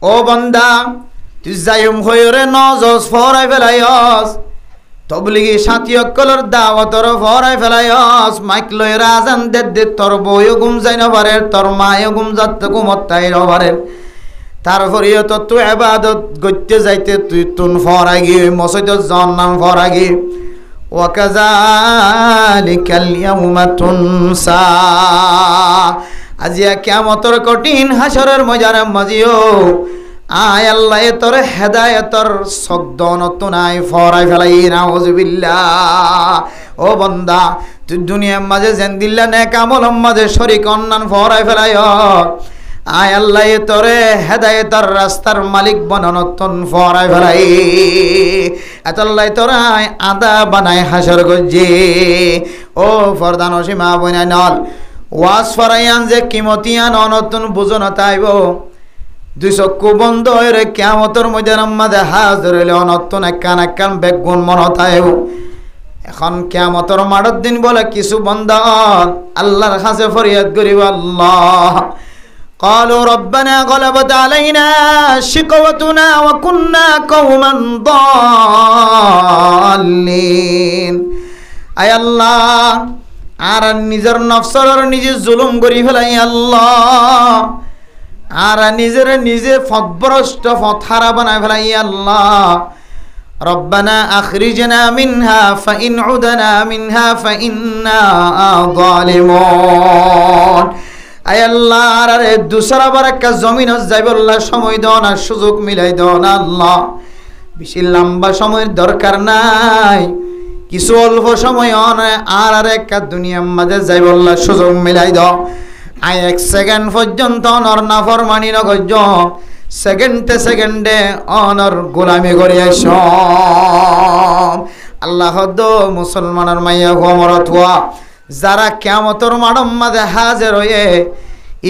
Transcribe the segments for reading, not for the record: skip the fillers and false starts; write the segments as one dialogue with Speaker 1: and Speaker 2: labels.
Speaker 1: ও বান্দা তুই যাইম হইরে নজস ফরাই ফেলাইস তবলিগি সাথী অকলর দাওয়াতর ফরাই ফেলাইস মাইক লই রাজান দে তোর বইও ঘুম যাই না পারে তোর মায়ও ঘুম যাতে ঘুমতাই না পারে তারপরেও তো তুই ইবাদত করতে যাইতে তুই তুন ফরাই গিয়ে মসজিদ জান্নাম ফরাই গিয়ে ওয়াকাযালিকাল ইয়াউমা তুনসা আজিয়া কিয়ামতের কঠিন হাসরের ময়দানের মাঝিও আয় আল্লাহ তোর হেদায়েতর সগদনত নাই ফরাই ফেলাই নাউজুবিল্লাহ। ও বান্দা তুই দুনিয়ার মাঝে জেন্দিল্লা নেক আমলের মাঝে শরীক অন্যান ফরাই ফেলাই আয় আল্লাহ তোরে হেদায়েতর রাস্তার মালিক বননতন ফরাই ফেলাই এতল্লাই তোরা আদা বানায় হাসর গজ্জি। ও ফরদান সীমা বইনা নল ওয়াজ ফরাইয়ান যে কিমতিয়ান অনতন বুঝন তাইব দুই চক্ষু বন্ধ হয়ে কিয়ামতের ময়দানের মাঝে হাজির হইলে অনতন একখান বেগুন মন তাইব। এখন কিয়ামতের মাঠের দিন বলে কিছু বান্দা আল্লাহর কাছে ফরিয়াদ করিব আল্লাহ قالوا ربنا غلبت علينا شقوتنا وكنا قوما ضالين আয় আল্লাহ আর নিজের নফসর নিজে জুলুম করি ফেলাই আল্লাহ আর নিজে ফদভ্রষ্ট ফতহারা বানাই ফেলাই আল্লাহ ربنا أخرجنا منها فإن عدنا منها فإنا ظالمون আয় আল্লাহ আরে দুসরা বার একটা জমিন যাইবল্লাহ সময় দাও না সুযোগ মিলাই দাও না আল্লাহ বেশি লম্বা সময়ের দরকার নাই কিছু অল্প সময় আর একটা দুনিয়ার মাঝে যাইবল্লাহ সুযোগ মিলাই দাও আয় এক সেকেন্ড পর্যন্ত অনর নাফরমানি নগজ সেকেন্ডে অনর গোলামি করে আইস আল্লাহ দো মুসলমানের মাইয়া গোমরত হওয়া যারা কিয়ামতের মাঠের মাঝে হাজির হয়ে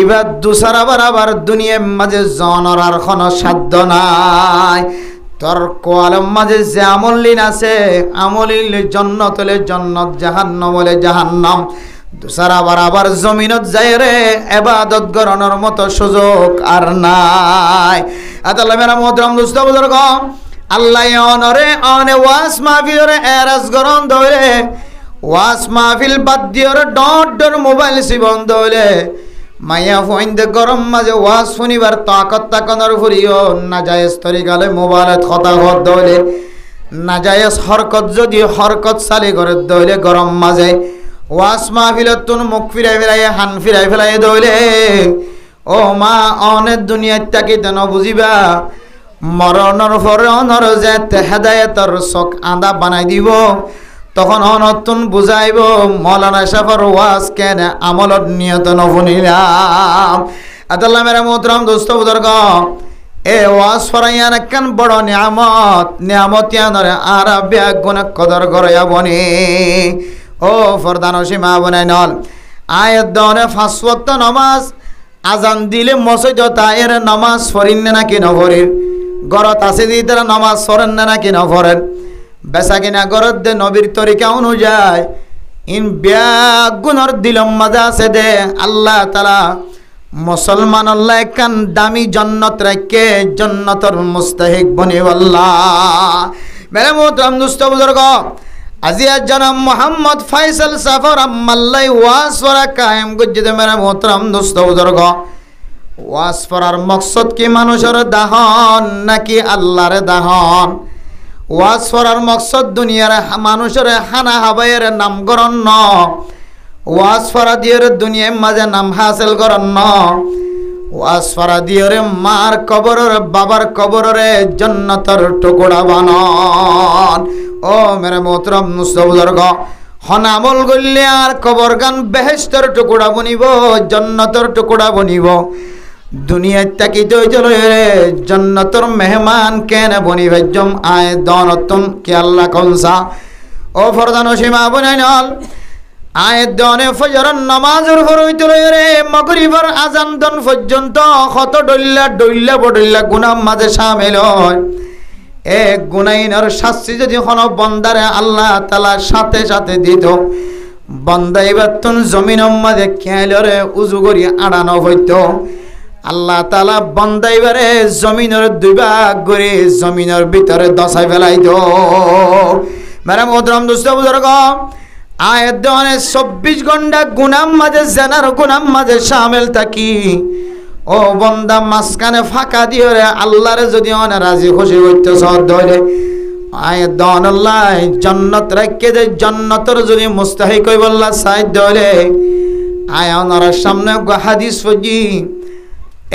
Speaker 1: এবার দুসরা বারাবার দুনিয়ার মাঝে জনর আর কোনো সাধ্য নাই তোর কোয়ালের মাঝে যে আমলিন আছে আমলিন জন্নত হলে জন্নত জাহান্নাম হলে জাহান্নাম দুসরা বারাবার জমিনত যায় রে ইবাদত করানোর মতো সুযোগ আর নাই। আল্লাহ মেরা মোহতরম দোস্ত বুজুর্গ আল্লাহ অনরে অনে ওয়াস মাহফিলরে এরাজ গরম ধরে ওয়াস মাহফিল বাদ দিয়ে ডর মোবাইল বন্ধ হইলে মাইয়া ফোন গরম মাঝে ওয়াজ শুনিবার তাকত তাকনের ফুরিও নাজায়েজ তরিকালে মোবাইলত কথা ঘর দইলে নাজায়েজ হরকত যদি হরকত চালি করে দইলে গরম মাঝে ওয়াজ মাহফিলত তুন মুখ ফিরাই ফেলাই হান ফিরাই ফেলাই দইলে ও মা অনেক দুনিয়াত তাকিতে ন বুঝিবা মরণর পরে অনর যে হেদায়েতর চোখ আদা বানাই দিব তখন অনতুন বুঝাইব মৌলানা সাফার ওয়াজ কেন আমলত নিয়ত নফুনিলাম। আল্লাহ মেরা মোহতরম দোস্ত বুজুর্গ এ ওয়াজ ফরাইয়ান একখান বড় নিয়ামত ইয়ানরে আর ব্যাগুণ কদর করাইয়া বনি। ও ফরদান সীমা বনাই নল আয়াত দনে 5 ওয়াক্ত নামাজ আজান দিলে মসজিদ তায়ের নামাজ পড়িন নাকি নপড়িন ঘরত আছে দি তারা নামাজ পড়েন নাকি নপড়েন বেচা কিনা ঘরত দে নবীর তরিকা অনুযায়ী ইন ব্যাগুণর দিলম মাঝে আছে দে আল্লাহ তাআলা মুসলমান আল্লাহ একখান দামি জান্নাত রাখে জান্নাতের মুস্তাহিক বনি আল্লাহ। মেরে মোহতরম দোস্ত বুজুর্গ আজিয়া জনাব মোহাম্মদ ফয়সাল সাফর আম্মাল্লাই ওয়াজ পড়া কায়েম গজ্জিদে মেরে মোহতরম দোস্ত বুজুর্গ ওয়াজ পড়ার মকসদ কি মানুষের দাহন নাকি আল্লাহর দাহন? ওয়াজ পড়ার মকসদ দুনিয়ার মানুষের হানা হাবাইয়ের নাম গরণ ন ওয়াজ পড়া দিয়ে দুনিয়ার মাঝে নাম হাসিল গরণ ন ওয়াজ পড়া দিয়ে মার কবরের বাবার কবরের জান্নাতের টুকরা বানন। ও মেরে মোহতরম মুস্তাবুজুর্গ হন আমল গল্লে আর কবর গান বেহেশতের টুকরা বনিব জান্নাতের টুকরা বনিব দুনিয়ার তাকি দইজলে জান্নাতের মেহমান কেন বনিবে জম আয় দনতম কি আল্লাহ কনসা। ও ফরদান সীমা বনাইনল আয় দনে ফজরের নামাজের হরইতে রে মাগরিবের আজান দন পর্যন্ত কত ডইল্লা বডইল্লা গুনাহ মাঝে শামিল হয়। এক গুনাইনের শাস্তি যদি কোনো বন্দারে আল্লাহ তাআলা সাথে সাথে দিত বন্দা এবার তুন জমিনের মাঝে খেলরে উজু করি আড়ানো হইতো আল্লাহ তাআলা বান্দাইবারে জমিনের দুই ভাগ করে জমিনের ভিতরে দশাই ফেলাই দো মেরা মোহতরম দোস্ত বুজুর্গ আয়াত দেওয়ানে 24 ঘন্টা গুনাম মাঝে জানার গুনাম মাঝে শামিল থাকি ও বান্দা মাঝখানে ফাঁকা দিয়ে রে আল্লাহরে যদি অনে রাজি খুশি করতে সদ ধরে আয়াত দেওয়ান আল্লাহ জান্নাত রাখকে দে জান্নাতের যদি মুস্তাহিক হই বল্লা সাইদ ধরে আয় ওনার সামনে হাদিস ফজি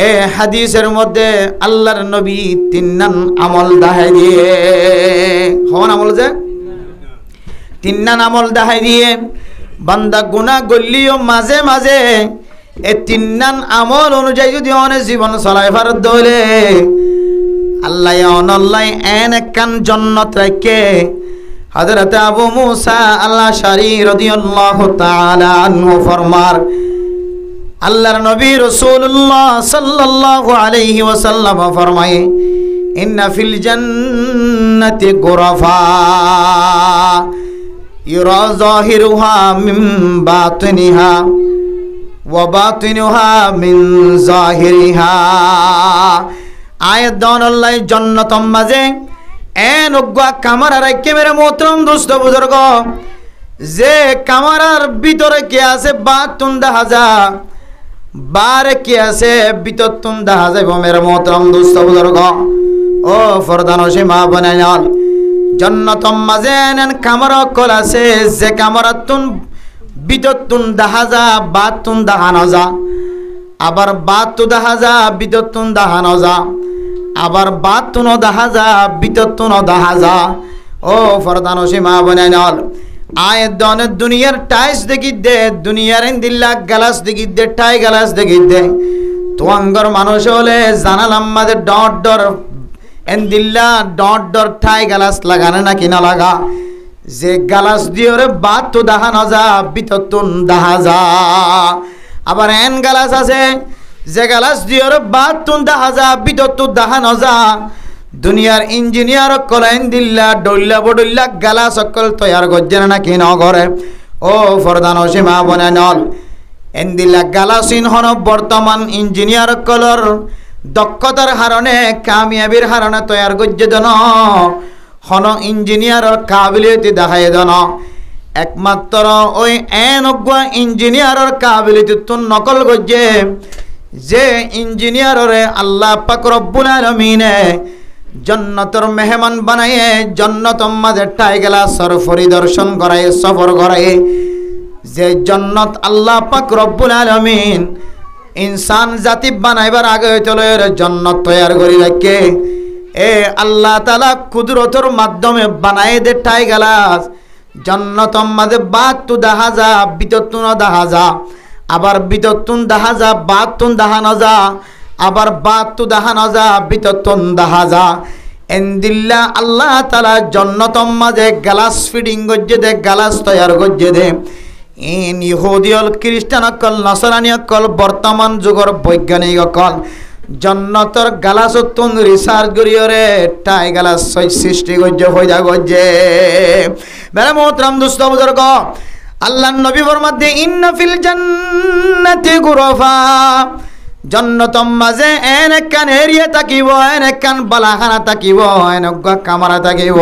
Speaker 1: এ হাদিসের মধ্যে আল্লাহর নবী 3 নান আমল দেখাই দিয়ে হন আমল যে 3 নান আমল দেখাই দিয়ে বান্দা গুনাহ গল্লিও মাঝে মাঝে এই 3 নান আমল অনুযায়ী যদি অনে জীবন চলাই পারত দইলে আল্লাহ অনল্লাহ এন কান জান্নাত রাখে হযরত আবু মুসা আল-আশআরী রাদিয়াল্লাহু তাআলা আনহু ফরমার আল্লাহর নবী রাসূলুল্লাহ সাল্লাল্লাহু আলাইহি ওয়াসাল্লাম ফরমায়ে ইন্না ফিল জান্নাতি গুরাফা ইউরা যাহিরুহা মিন বাতিনিহা ওয়া বাতিনুহা মিন যাহিরিহা আয়াত দানাল্লাহ জান্নাতম মাঝে এন উগ্গা কামারা রাখে মেরে মোহতরম দোস্ত বুজুর্গ যে কামারার ভিতরে কে আছে বাতুন দাহাজা বারে কে আছে বিততুন দাহাজা মেরে মোহতরম দোস্ত বুজুর্গ ও ফরদান ও সীমা বানাইল জান্নাতম মাঝে এন কামারা কল আছে যে কামারাতুন বিততুন দাহাজা বাতুন দাহানজা আবার বাতু দাহাজা বিততুন দাহানজা আবার বাতুন দাহাজা বিততুন দাহাজা ও ফরদান ও সীমা বানাইল আয় দনে দুনিয়ার টাইস দেখি দে দুনিয়ার ইন্দিল্লা গালাস দেখি দে টাই গালাস দেখি দে তোয়াঙ্গর মানুষ হলে জানালাম মাঝে ডট ডর এন্দিল্লা ডট ডর টাই গালাস লাগানে না কিনা লাগা যে গালাস দিয়ে রে বাতু দাহানজা বিততুন দাহাজা আবার এন গালাস আছে যে গালাস দিয়ে রে বাতুন দাহাজা বিততুন দাহানজা দুনিয়ার ইঞ্জিনিয়ার কলাইন দিল্লা ডল্লা বডল্লা গালাস অকল তৈয়ার গজ্জে না কি নগরে ও ফরদান ও সীমা বনানল এন্দিল্লা গালাসিন হন বর্তমান ইঞ্জিনিয়ার কলর দক্ষতার হারণে কামিয়াবির হারণে তৈয়ার গজ্জে দেন হন ইঞ্জিনিয়ারের কাবিলিয়তি দেখাই দেন একমাত্র ওই এনগুয়া ইঞ্জিনিয়ারের কাবিলিয়তি তুন নকল গজ্জে যে ইঞ্জিনিয়ারে আল্লাহ পাক রব্বুল আলামিনে জান্নাতের মেহমান বানায়ে জান্নাতের মাঝে টাই গেলা সর পরিদর্শন করায় সফর করায় যে জান্নাত আল্লাহ পাক রব্বুল আলামিন ইনসান জাতি বানাইবার আগে চলে জান্নাত তৈয়ার করে রাখে এ আল্লাহ তাআলা কুদরতের মাধ্যমে বানায় দে টাই গেলা জান্নাতের মাঝে বাতু দাহাজা বিততুন দাহাজা আবার বিততুন দাহাজা বাতুন দাহানজা আবার বাতু দাহানজা বিততুন দাহাজা এন্দিল্লা আল্লাহ তাআলা জান্নাতম মাঝে গ্লাস ফিডিং গজ্জে দে গ্লাস তৈয়ার গজ্জে দে ইন ইহুদিয়ল খ্রিস্টান কল নসরানি কল বর্তমান যুগর বৈজ্ঞানিক কল জান্নাতের গ্লাসতুন রিসার্চ করিয়রে টাই গ্লাস সৃষ্টি গজ্জে হইদা গজ্জে মেরে মোহতরম দোস্ত বুজুর্গ আল্লাহর নবী ফরমাতে ইন্না ফিল জান্নাতি গুরাফা জান্নাতম মাঝে এনে কান এরিয়া থাকিব এনে কান বালাখানা থাকিব এনে কামারা থাকিব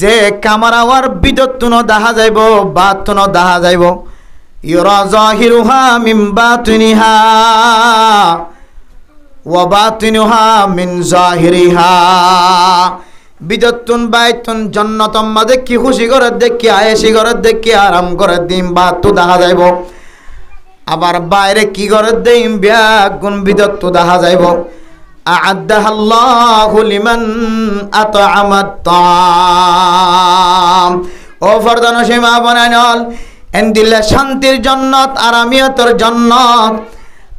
Speaker 1: যে কামারা ওয়ার বিদতুন দেখা যাইব বাতুন দেখা যাইব ইউরা যাহিরুহা মিন বাতিনিহা ওয়া বাতিনুহা মিন যাহিরিহা বিদতুন বাইতুন জান্নাতম মাঝে কি খুশি করে দেখি আয়েশি করে দেখি আরাম করে দিন বাতু দেখা যাইব আবার বাইরে কি করে দিন ব্যাগুন বিদতু দেখা যাইব আ'আদ্দাহাল্লাহু লিমান আত'আমাত তা'আম ও ফরদান সীমা বানানল এন্দিল্লা শান্তির জান্নাত আরামিয়তের জান্নাত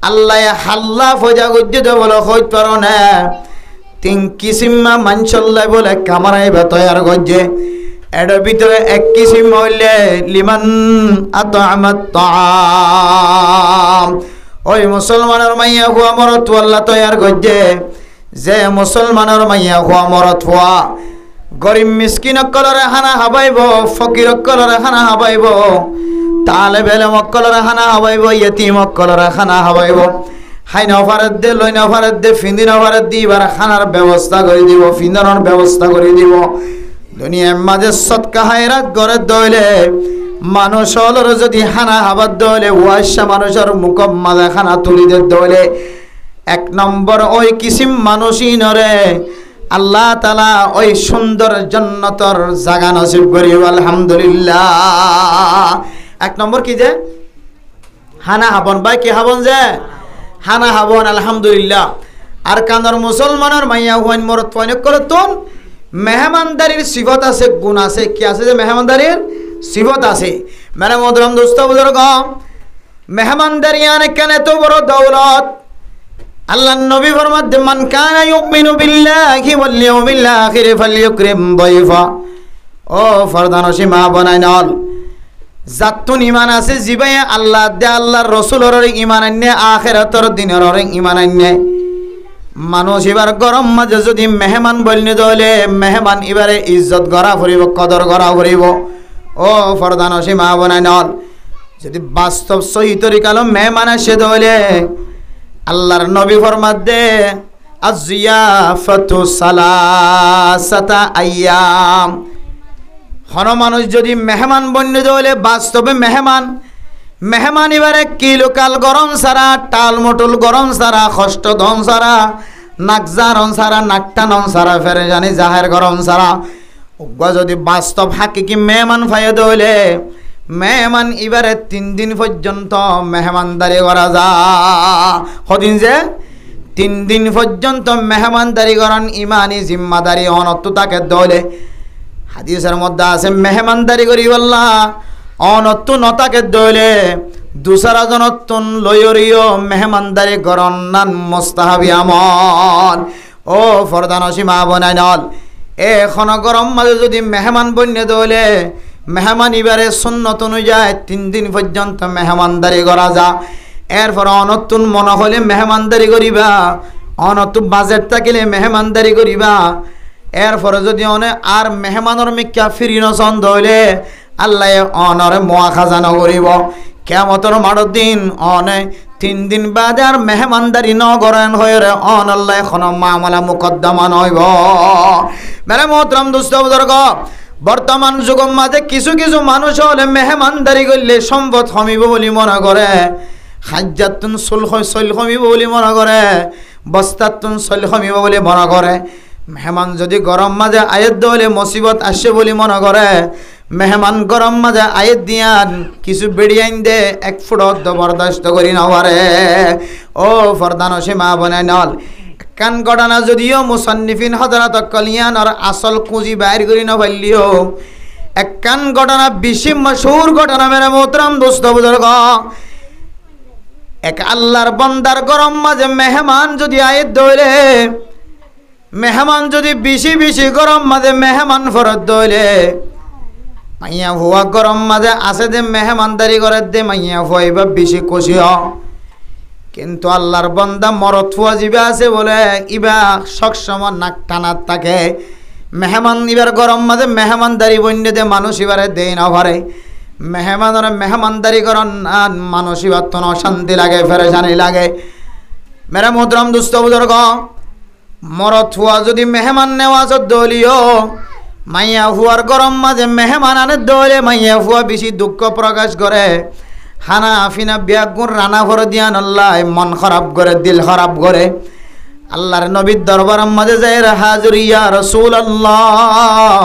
Speaker 1: আল্লাহ হাল্লা ফজা গজ্জে বলে হইত পারো না 3 কিসিমা মানসল্লাই বলে কামারাই তৈয়ার গজ্জে এর ভিতরে 1 কিসিম হইলে লিমান আত'আমাত তা'আম ওই মুসলমানের মাইয়া হুয়া মরত আল্লাহ তৈয়ার গজ্জে যে মুসলমানের মাইয়া হুয়া মরত হুয়া গরিব মিসকিন কলরে হানা হাবাইব ফকির কলরে হানা হাবাইব তালেব এলেম অক্কলর খানা হবাইব, ইয়েতিম অক্কলর খানা হবাইব। হাই নফারের দে, লই নফারের দে, ফিন্দি নফারের দি এবার খানার ব্যবস্থা করে দিব, ফিন্দনের ব্যবস্থা করে দিব। দুনিয়ার মাঝে সৎকা হায়রাত গড়ে দইলে মানুষ হলর যদি খানা হাবার দইলে ওয়াইসা মানুষের মুখ মাঝে খানা তুলিদের দইলে এক নম্বর ওই কিসিম মানুষই নরে আল্লাহ তাআলা ওই সুন্দর জান্নাতের জায়গা নসিব করিব। আলহামদুলিল্লাহ। এক নম্বর কি যে হানা হাবন, ভাই কি হাবন যে হানা হাবন। আলহামদুলিল্লাহ। আর কানর মুসলমানের মাইয়া হুয়াইন মরত পয়নক করে তোন মেহমানদারির সিফত আছে, গুণ আছে। কি আছে যে মেহমানদারির সিফত আছে। মেরে মোহতরম দোস্ত বুজুর্গ, মেহমানদারি আনে কেন এত বড় দৌলত। আল্লাহর নবী ফরমাতে মান কানা ইউমিনু বিল্লাহি ওয়াল ইয়াউমিল আখির ফালইউকরিম দাইফা। ও ফরদানসি মা বনাই নল জাতুন ঈমান আছে জিবাই আল্লাহ দে আল্লাহর রাসূলের ঈমান আননে, আখিরাতের দিনের ঈমান আননে। মানুষ এবার গরম মাঝে যদি মেহমান বলনে দলে মেহমান এবারে ইজ্জত গড়া ফুরিব, কদর গড়া ফুরিব। ও ফরদানসি মা বনাই নল যদি বাস্তব সহি তরিকালো মেহমান আসে দলে আল্লাহর নবী ফরমাত দে আজিয়াফাতু সালাসাতা আইয়াম। হন মানুষ যদি মেহমান বন্যে দলে বাস্তবে মেহমান এবারে কিলোকাল গরম সারা, টাল মটুল গরম সারা, কষ্ট দন সারা, নাকজারন সারা, নাকটানন সারা, ফেরে জানি জাহের গরম সারা। উগ্র যদি বাস্তব হাকিকি মেহমান ফাইয়ে দলে মেহমান এবারে 3 দিন পর্যন্ত মেহমানদারি করা যা। কদিন যে 3 দিন পর্যন্ত মেহমানদারি করান ইমানি জিম্মাদারি অনত তাকে দলে। হাদিসের মধ্যে আছে মেহমানদারি করি বললা অনত নতাকে দলে দুসরা জনতুন লয়রিও মেহমানদারি করন নান মুস্তাহাবি আমল। ও ফরদানসি মা বনাই নল এখন গরম মাঝে যদি মেহমান বন্যে দলে মেহমান এবারে সুন্নত অনুযায়ী 3 দিন পর্যন্ত মেহমানদারি করা যা। এরপর অনতুন মনে হলে মেহমানদারি করিবা, অনতুন বাজেট থাকিলে মেহমানদারি করিবা। এরপরে যদি অনে আর মেহমানের মিক্কা ফিরি নচন্দ হইলে আল্লাহ অনরে মোয়া খাজানো করিব। কিয়ামতের মাঠের দিন অনে 3 দিন বাদে আর মেহমানদারি ন করেন হয়ে রে অন আল্লাহ এখন মামলা মুকদ্দমা নইব। মেরে মোহতরম দোস্ত বুজুর্গ, বর্তমান যুগের মাঝে কিছু কিছু মানুষ হলে মেহমানদারি করলে সম্পদ কমিব বলে মনে করে, হাজ্জাতুন সল কমিব বলে মনে করে, বস্তাতুন সল কমিব বলে মনে করে। মেহমান যদি গরম মাঝে আয়াত হলে মুসিবত আসে বলে মনে করে, মেহমান গরম মাঝে আয়াত দিয়ান কিছু বেড়িয়াইন দে 1 ফুট বরদাস্ত করি না পারে। ও ফরদানসি মা বনে নল কান ঘটনা যদিও মুসান্নিফিন হযরত কলিয়ান আর আসল কুঁজি বাইর করি না পারলিও এক কান ঘটনা বেশি মশহুর ঘটনা। মেরে মোহতরম দোস্ত বুজুর্গ, এক আল্লাহর বান্দার গরম মাঝে মেহমান যদি আয়াত দইলে, মেহমান যদি বেশি গরম মাঝে মেহমান ফরত দইলে মাইয়া হুয়া গরম মাঝে আছে যে মেহমানদারি করে দে মাইয়া হুয়া এবার বেশি খুশি হ। কিন্তু আল্লাহর বান্দা মরত ফুয়া জিবা আছে বলে ইবা সবসময় নাক টানাত থাকে। মেহমান এবার গরম মাঝে মেহমানদারি বন্যে দে মানুষ এবারে দেই না পারে। মেহমানের মেহমানদারি করেন আর মানুষ এবার তো অশান্তি লাগে, ফেরেশানি লাগে। মেরা মোহতরম দুস্থ বুজুর্গ, মরত ফুয়া যদি মেহমান নেওয়াজ দলিও মাইয়া হুয়ার গরম মাঝে মেহমান আনে দলে মাইয়া হুয়া বেশি দুঃখ প্রকাশ করে। হানা আফিনা বিয়াগুন রানা ভরে দিয়ান আল্লাহ মন খারাপ করে, দিল খারাপ করে। আল্লাহর নবীর দরবারের মাঝে যায় হাজির ইয়া রাসূলুল্লাহ।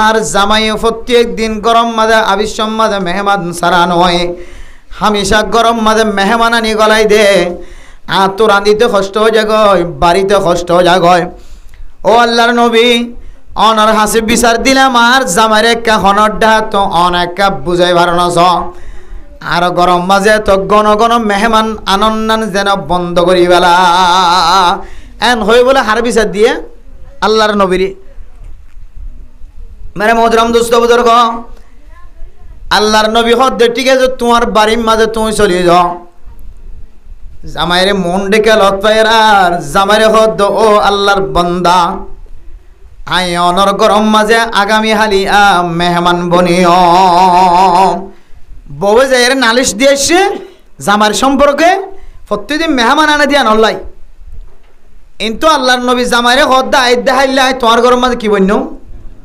Speaker 1: আর জামাই প্রত্যেক দিন গরম মাঝে আবিশ্বম মাঝে মেহমান সারা নয়, হামেশা গরম মাঝে মেহমান আনি গলাই দে। তো রাঁধিতে কষ্ট হয়ে যায়, বাড়িতে কষ্ট হয়ে যায়। ও আল্লাহর নবী অনার হাসি বিচার দিলাম আর জামাইর একটা হনর ডা তো অনেক বুঝাই বারণ আর গরম মাঝে তো গণ মেহমান আনন্দান যেন বন্ধ করি বেলা এন হয়ে বলে হার বিচার দিয়ে আল্লাহর নবীর। মেরে মোহতরম দোস্ত বুজুর্গ, আল্লাহর নবী হদ ঠিক আছে তোমার বাড়ির মাঝে তুমি চলে যাও। জামাইরে মন ডেকে লত পায়ের আর জামাইরে হদ ও আল্লাহর বান্দা আই অনর গরম মাঝে আগামী হালি মেহমান বনিও বউয়ে যাই নালিশ দিয়ে এসছে জামার সম্পর্কে প্রত্যেকদিন মেহমান আনে দিয়া নল্লাই কিন্তু আল্লাহর নবী জামাইরে হদ্দা আইদ্দা হাইল্লাই তোমার ঘরের মাঝে কি বন্য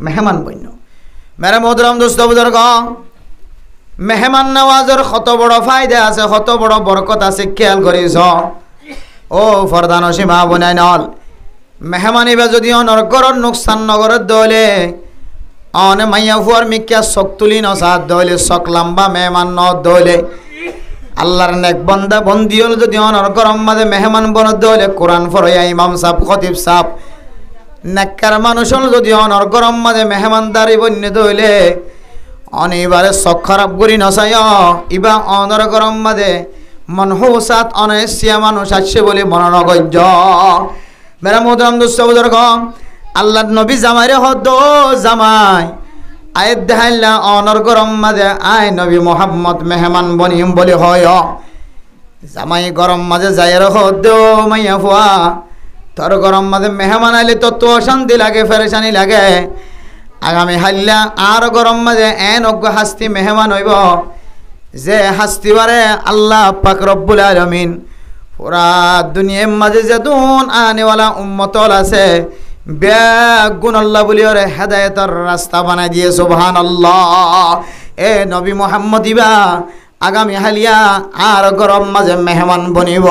Speaker 1: মেহমান বন্য মেরে মোহতরম দোস্ত বুজুর্গ মেহমান নওয়াজের কত বড় ফায়দা আছে কত বড় বরকত আছে খেয়াল করিস ও ফরদান সীমা বনাই নল মেহমান এবার যদি অনর ঘরের নোকসান নগরের দলে অনে মাইয়া ফুয়ার মিক্কা চক তুলি নসাদ দলে চক লম্বা মেহমান ন দলে আল্লাহর নেক বন্দা বন্দি হল যদি অনর গরম মাঝে মেহমান বন দলে কোরআন ফরয়া ইমাম সাহ খতিব সাহ নেককার মানুষ হল যদি অনর গরম মাঝে মেহমানদারি বন্য দলে অনেবারে চক খারাপ করি নসাই ইবা অনর গরম মাঝে মনহুসাত অনেসিয়া মানুষ আসছে বলে মনোনগজ্য মেরা মোহতরম দোস্ত বুজুর্গ আল্লাহর নবী জামাইরে হদ জামাই আয়ের দেখাইলা অনর গরম মাঝে আয় নবী মোহাম্মদ মেহমান বনিম বলে হয় জামাই গরম মাঝে যাই হদ মাইয়া ফুয়া তোর গরম মাঝে মেহমান আইলে তো তো অশান্তি লাগে ফেরেশানি লাগে আগামী হাল্লা আর গরম মাঝে এন অজ্ঞ হাস্তি মেহমান হইব যে হাস্তি বারে আল্লাহ পাক রব্বুল আলামিন পুরা দুনিয়ার মাঝে যেদুন আনেওয়ালা উম্মতল আছে বেগুন আল্লাহ বলি ওরে হেদায়েতের রাস্তা বানাই দিয়ে সুবহানাল্লাহ এ নবী মুহাম্মদ ইবা আগামী হালিয়া আর গরম মাঝে মেহমান বনিব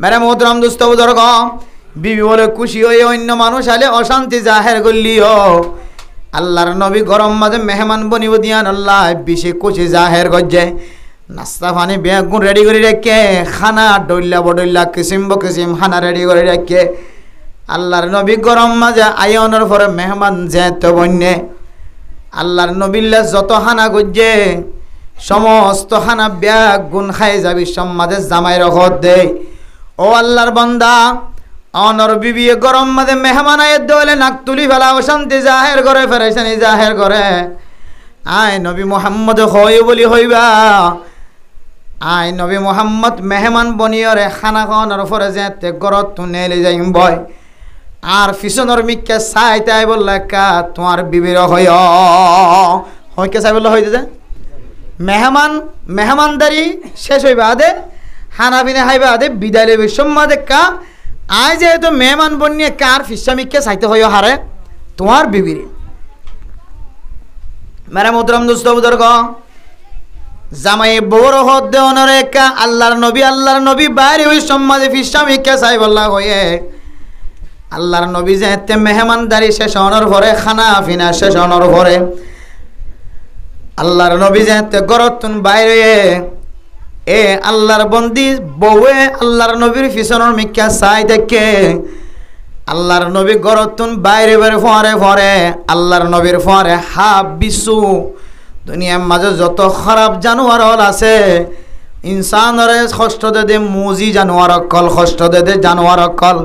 Speaker 1: মেরে মোহতরম দোস্ত বুজুর্গ বিবি বলে খুশি হয়ে অন্য মানুষ আলে অশান্তি জাহের করলিও আল্লাহর নবী গরম মাঝে মেহমান বনিব দিয়ান আল্লাহ বেশি খুশি জাহের করছে নাস্তা পানি বেগুন রেডি করে রেখে খানা ডইল্লা বডইল্লা কিসিম বকিসিম খানা রেডি করে রেখে আল্লাহর নবী গরম মাঝে আয়নের পরে মেহমান যেত বন্যে আল্লাহর নবীল্লা যত খানা গজ্জে সমস্ত খানা বেগুন খাই যাবি সম্মাদে জামাই রখত দে ও আল্লাহর বান্দা অনর বিবি গরম মাঝে মেহমান আয়ের দলে নাক তুলি ফেলা অশান্তি জাহের করে ফেরেশানি জাহের করে আয় নবী মুহাম্মদ হয় বলি হইবা আয় নবী মুহাম্মদ মেহমান বনিয়রে খানা খাওয়ানোর পরে যেতে গরত তু নেলে যাইম বয় আর পিছনের মিককে চাইতাই বললে কা তোমার বিবির হইকে চাই বললে হইতে যে মেহমানদারি শেষ হইবা আদে খানা পিনা খাইবা আদে বিদায় লইবে সম্মাদে কা আয় যেহেতু মেহমান বনিয়ে কার ফিসা মিককে চাইতে হইও হারে তোমার বিবির মেরা মোহতরম দোস্ত বুজুর্গ জামাই বড় হদ দেওয়ানোর একা আল্লাহর নবী বাইরে ওই সম্মাদে ফিসা মিককে চাই বললা হয়ে আল্লাহর নবী যেতে মেহমানদারি শেষ হওয়ার পরে খানা পিনা শেষ হওয়ার পরে আল্লাহর নবী যেতে গরতুন বাইরে এ আল্লাহর বন্দি বউয়ে আল্লাহর নবীর পিছনের মিক্কা চাই দেখে আল্লাহর নবী গরতুন বাইরে বের ফরে আল্লাহর নবীর ফরে হাফ বিশু দুনিয়ার মাঝে যত খারাপ জানোয়ার হল আছে ইনসানরে কষ্ট দে মুজি জানোয়ার অকল কষ্ট দে জানোয়ার অকল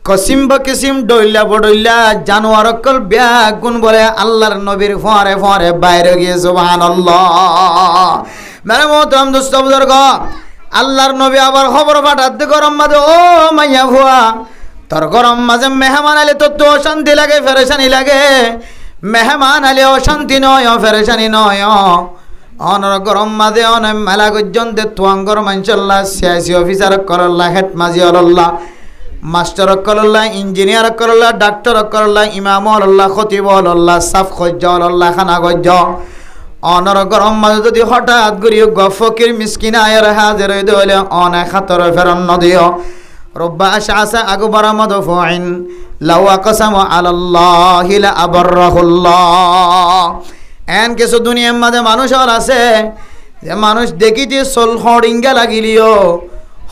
Speaker 1: কসিম বকিসিম ডইল্লা বডইল্লা জানোয়ার অকল বেগুন বলে আল্লাহর নবীর ফরে বাইরে গিয়ে সুবহানাল্লাহ মেরে মোহতরম দোস্ত বুজুর্গ আল্লাহর নবী আবার খবর পাঠাতে গরম মাঝে ও মাইয়া ভুয়া তোর গরম মাঝে মেহমান আলে তো অশান্তি লাগে ফেরেশানি লাগে মেহমান আলে অশান্তি নয় ফেরেশানি নয় অনর গরম মাঝে অনে মেলা গজ্জন দে তুয়াঙ্গর মানসাল্লাহ সিয়াসি অফিসার করল্লা হেড মাজি আল্লাহ মাস্টার করল্লা ইঞ্জিনিয়ার করল্লা ডাক্তার করল্লা ইমাম আল্লাহ খতিব আল্লাহ সাফ খজ্জ আল্লাহ খানা গজ্জ অনর গরম মাঝে যদি হঠাৎ করি ফকির মিসকিন আয়ের হাজির হইলে অনে খাতর ফেরন নদিও রব্বা আশআসা আকবর মদফুইন লাউ আকসামু আলাল্লাহি লা আবরাহুল্লাহ এন কিছু দুনিয়ার মাঝে মানুষ আর আছে যে মানুষ দেখিতে সোল হরিঙ্গা লাগিলিও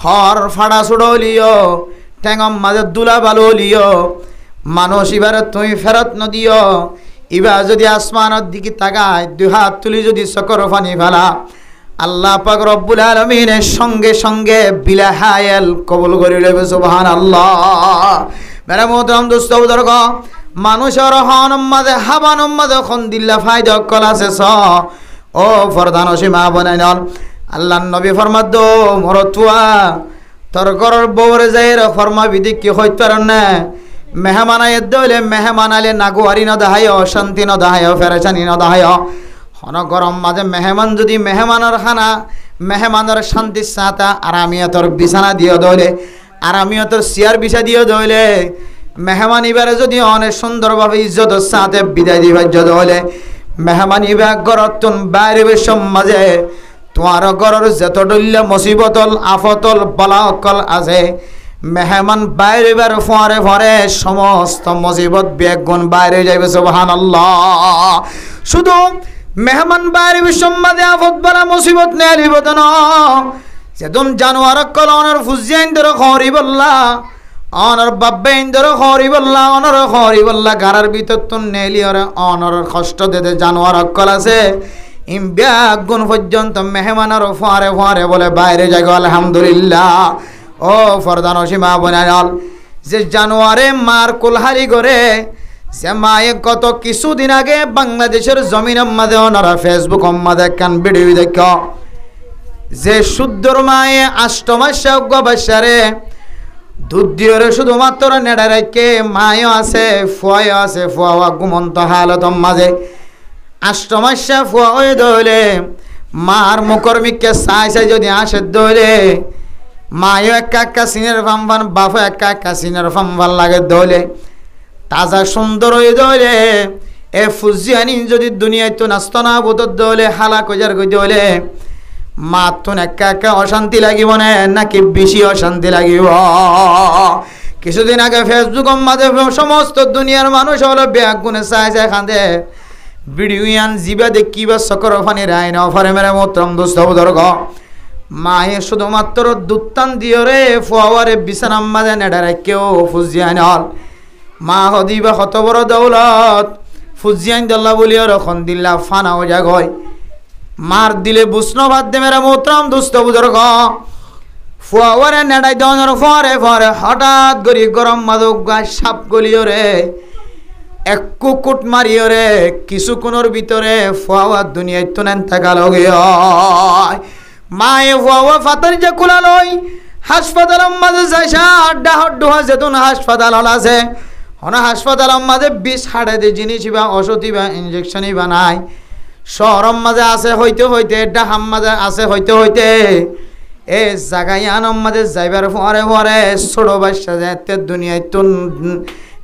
Speaker 1: হর ফাড়া ছুড়লিও ঠেঙম মাঝে দুলা বালুলিও মানুষ এবারে তুই ফেরত নদিও এবার যদি আসমানের দিকে তাকায় দুই হাত তুলি যদি চকর পানি ফেলা আল্লাহ পাক রব্বুল আলামিনের সঙ্গে সঙ্গে বিলাহায়াল কবুল করে লইবে সুবহানাল্লাহ মেরা মোহতরম দোস্ত বুজুর্গ মানুষের হনম মাঝে হাবানম মাঝে খন দিল্লা ফায়দা কল আছে ও ফরদান সীমা বনাইনল আল্লাহর নবী ফরমাদ মরতুয়া তোর ঘরের বউরে যাইর ফরমা বিধি কি হইত পারেন না মেহমান আইত দইলে মেহমান আলে নাগুয়ারি ন দাহায় শান্তি ন দাহায় ফেরেশানি ন দাহায় হন গরম মাঝে মেহমান যদি মেহমানের খানা মেহমানের শান্তির সাথে আরামিয়তর বিছানা দিয়ে দইলে আরামিয়তর চেয়ার বিছা দিয়ে দইলে মেহমান এবারে যদি অনেক সুন্দরভাবে ইজ্জতের সাথে বিদায় দিবার যদি হলে মেহমান ইবার গরতুন বাইরে সমাজে তোমার ঘরের যত ডল্য মুসিবতল আফতল বলাকল আছে মেহমান বাইরে বার ফরে ফরে সমস্ত মুসিবত বেগুন বাইরে যাইবে সুবহানাল্লাহ। শুধু মেহমান বাইরে সমাজে আফত বলা মুসিবত নেই লিবত না যেদম জানোয়ার কল অনর ফুজিয়াইন ধরে খরি বললা অনর বাব্বাইন ধরে খরি বললা অনর খরি বললা গারার ভিতর তো নেলি ওরে অনর কষ্ট দেতে জানোয়ার কল আছে ইমব্যাগুন পর্যন্ত মেহমানের ফরে ফরে বলে বাইরে যাগো আলহামদুলিল্লাহ। ও ফরদান সীমা বনাল যে জানোয়ারে মার কুলহারি করে সে মায়ে গত কিছুদিন আগে বাংলাদেশের জমিনের মাঝে ওনারা ফেসবুক মাঝে কান ভিডিও দেখ যে শুদ্ধর মায়ে আষ্টমাসে বাসারে দুধ দিয়ে শুধুমাত্র নেড়ে রেখে মায়ও আছে ফুয়াও আছে ফুয়া ঘুমন্ত হালত মাঝে আষ্টমাসে ফুয়া হয়ে দইলে মার মুকর্মিককে চাই চাই যদি আসে দইলে মায়ও একা একা সিনের ফাম্বান বাপও একা একা সিনের ফাম্বান লাগে দইলে তাজা সুন্দর হয়ে দইলে এ ফুজিয়ানি যদি দুনিয়ায় তো নাস্ত না বোতর দইলে হালা কজার গই দইলে মা তো একা একা অশান্তি লাগিব না নাকি বেশি অশান্তি লাগিব। কিছুদিন আগে ফেসবুক মাঝে সমস্ত দুনিয়ার মানুষ হলো ব্যাগুনে চাই চাই খাঁদে ভিডিও আন জিবা দেখিবা সকর ফানি রায় না ফরে মেরে মোত্রম দুস্থ দর্গ মায়ে শুধুমাত্র দুত্তান দিয়ে রে ফুয়ারে বিছানার মাঝে নেড়ে কেউ ফুজিয়ান হল মা হদিবা কত বড় দৌলত ফুজিয়ান দল্লা বলিও রখন দিল্লা ফানাও জাগয় মার দিলে বুসনো বাদ দে মেরা মোত্রম দুস্থ বুজর্গ ফুয়ারে নেড়াই দনের ফরে ফরে হঠাৎ করি গরম মাদক গাছ সাপ গলিও রে এক কুকুট মারিও রে কিছুক্ষণের ভিতরে ফুয়া দুনিয়ায় তো নেন থাকাল মায়ে ফুয়া ফাতার যে কুলালই হাসপাতালের মাঝে যাইসা আড্ডা হড্ডুহা যেতুন হাসপাতাল হল আছে হনা হাসপাতালের মাঝে বিষ হাড়ে দিয়ে জিনিস বা ওষুধি বা ইঞ্জেকশনই বা নাই শহরম মাঝে আছে হইতে হইতে ডাহাম মাঝে আছে হইতে হইতে এ জাগাই আনম মাঝে যাইবার পরে পরে ছোট বাচ্চা যেতে দুনিয়ায় তো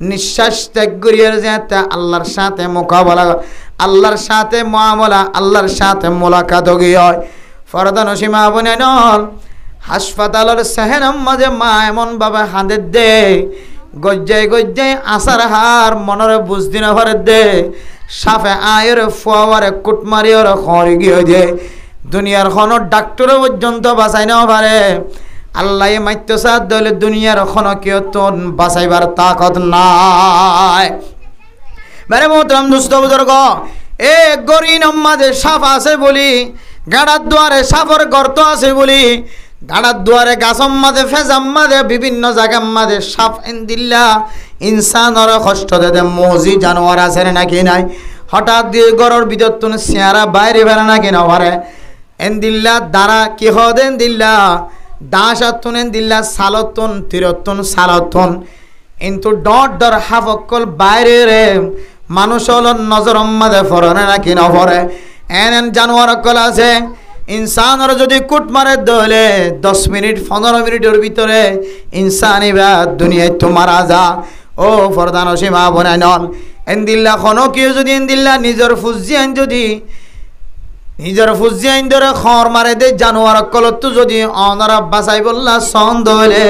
Speaker 1: নিঃশ্বাস ত্যাগ করিয়ে যেতে আল্লাহর সাথে মোকাবেলা আল্লাহর সাথে মুআমালা আল্লাহর সাথে মোলাকাত হয় ফরদান সীমা বনে নল হাসপাতালের সেহেনাম মাঝে মা এমন ভাবে হাঁদে দে গজ্জাই গজ্জাই আসার হার মনের বুঝদি না ভরে দে সাফে আয়ের ফুয়ারে কুটমারি ওর খড়ি গিয়ে দে দুনিয়ার কোনো ডাক্তার পর্যন্ত বাঁচাই না পারে আল্লাহ মাইত্য সাথ দলে দুনিয়ার কোনো কেউ তো বাঁচাইবার তাকত নাই। মেরে মোহতরম দুস্থ বুজুর্গ এ গরিন মাঝে সাপ আছে বলি গাড়ার দুয়ারে সাপর গর্ত আছে বলি গাড়ার দুয়ারে গাছম মাঝে ফেজাম মাঝে বিভিন্ন জায়গার মাঝে সাপ দিল্লা ইনসানর কষ্ট দেতে মজি জানোয়ার আছে নাকি নাই হঠাৎ দিয়ে গরর ভিতর তুন চেয়ারা বাইরে বেড়া নাকি না পারে এনদিল্লা দ্বারা কি হদেন দিল্লা দাস আতুন এনদিল্লা সালতুন তিরতুন সালতুন কিন্তু ডট ডর হাফকল বাইরে রে মানুষ হল নজর মাঝে ফরনে নাকি না ফরে এন জানোয়ার কল আছে ইনসানের যদি কুট মারে দলে 10 মিনিট 15 মিনিটের ভিতরে ইনসান ইবা দুনিয়ায় তো মারা যা। ও ফরদান সীমা বনাই নল এনদিল্লা কোনো কেউ যদি এনদিল্লা নিজের ফুজিয়ান যদি নিজের ফুজিয়ান ধরে খর মারে দে জানোয়ার কলত যদি অনরা বাসাই বললা সন্দ হলে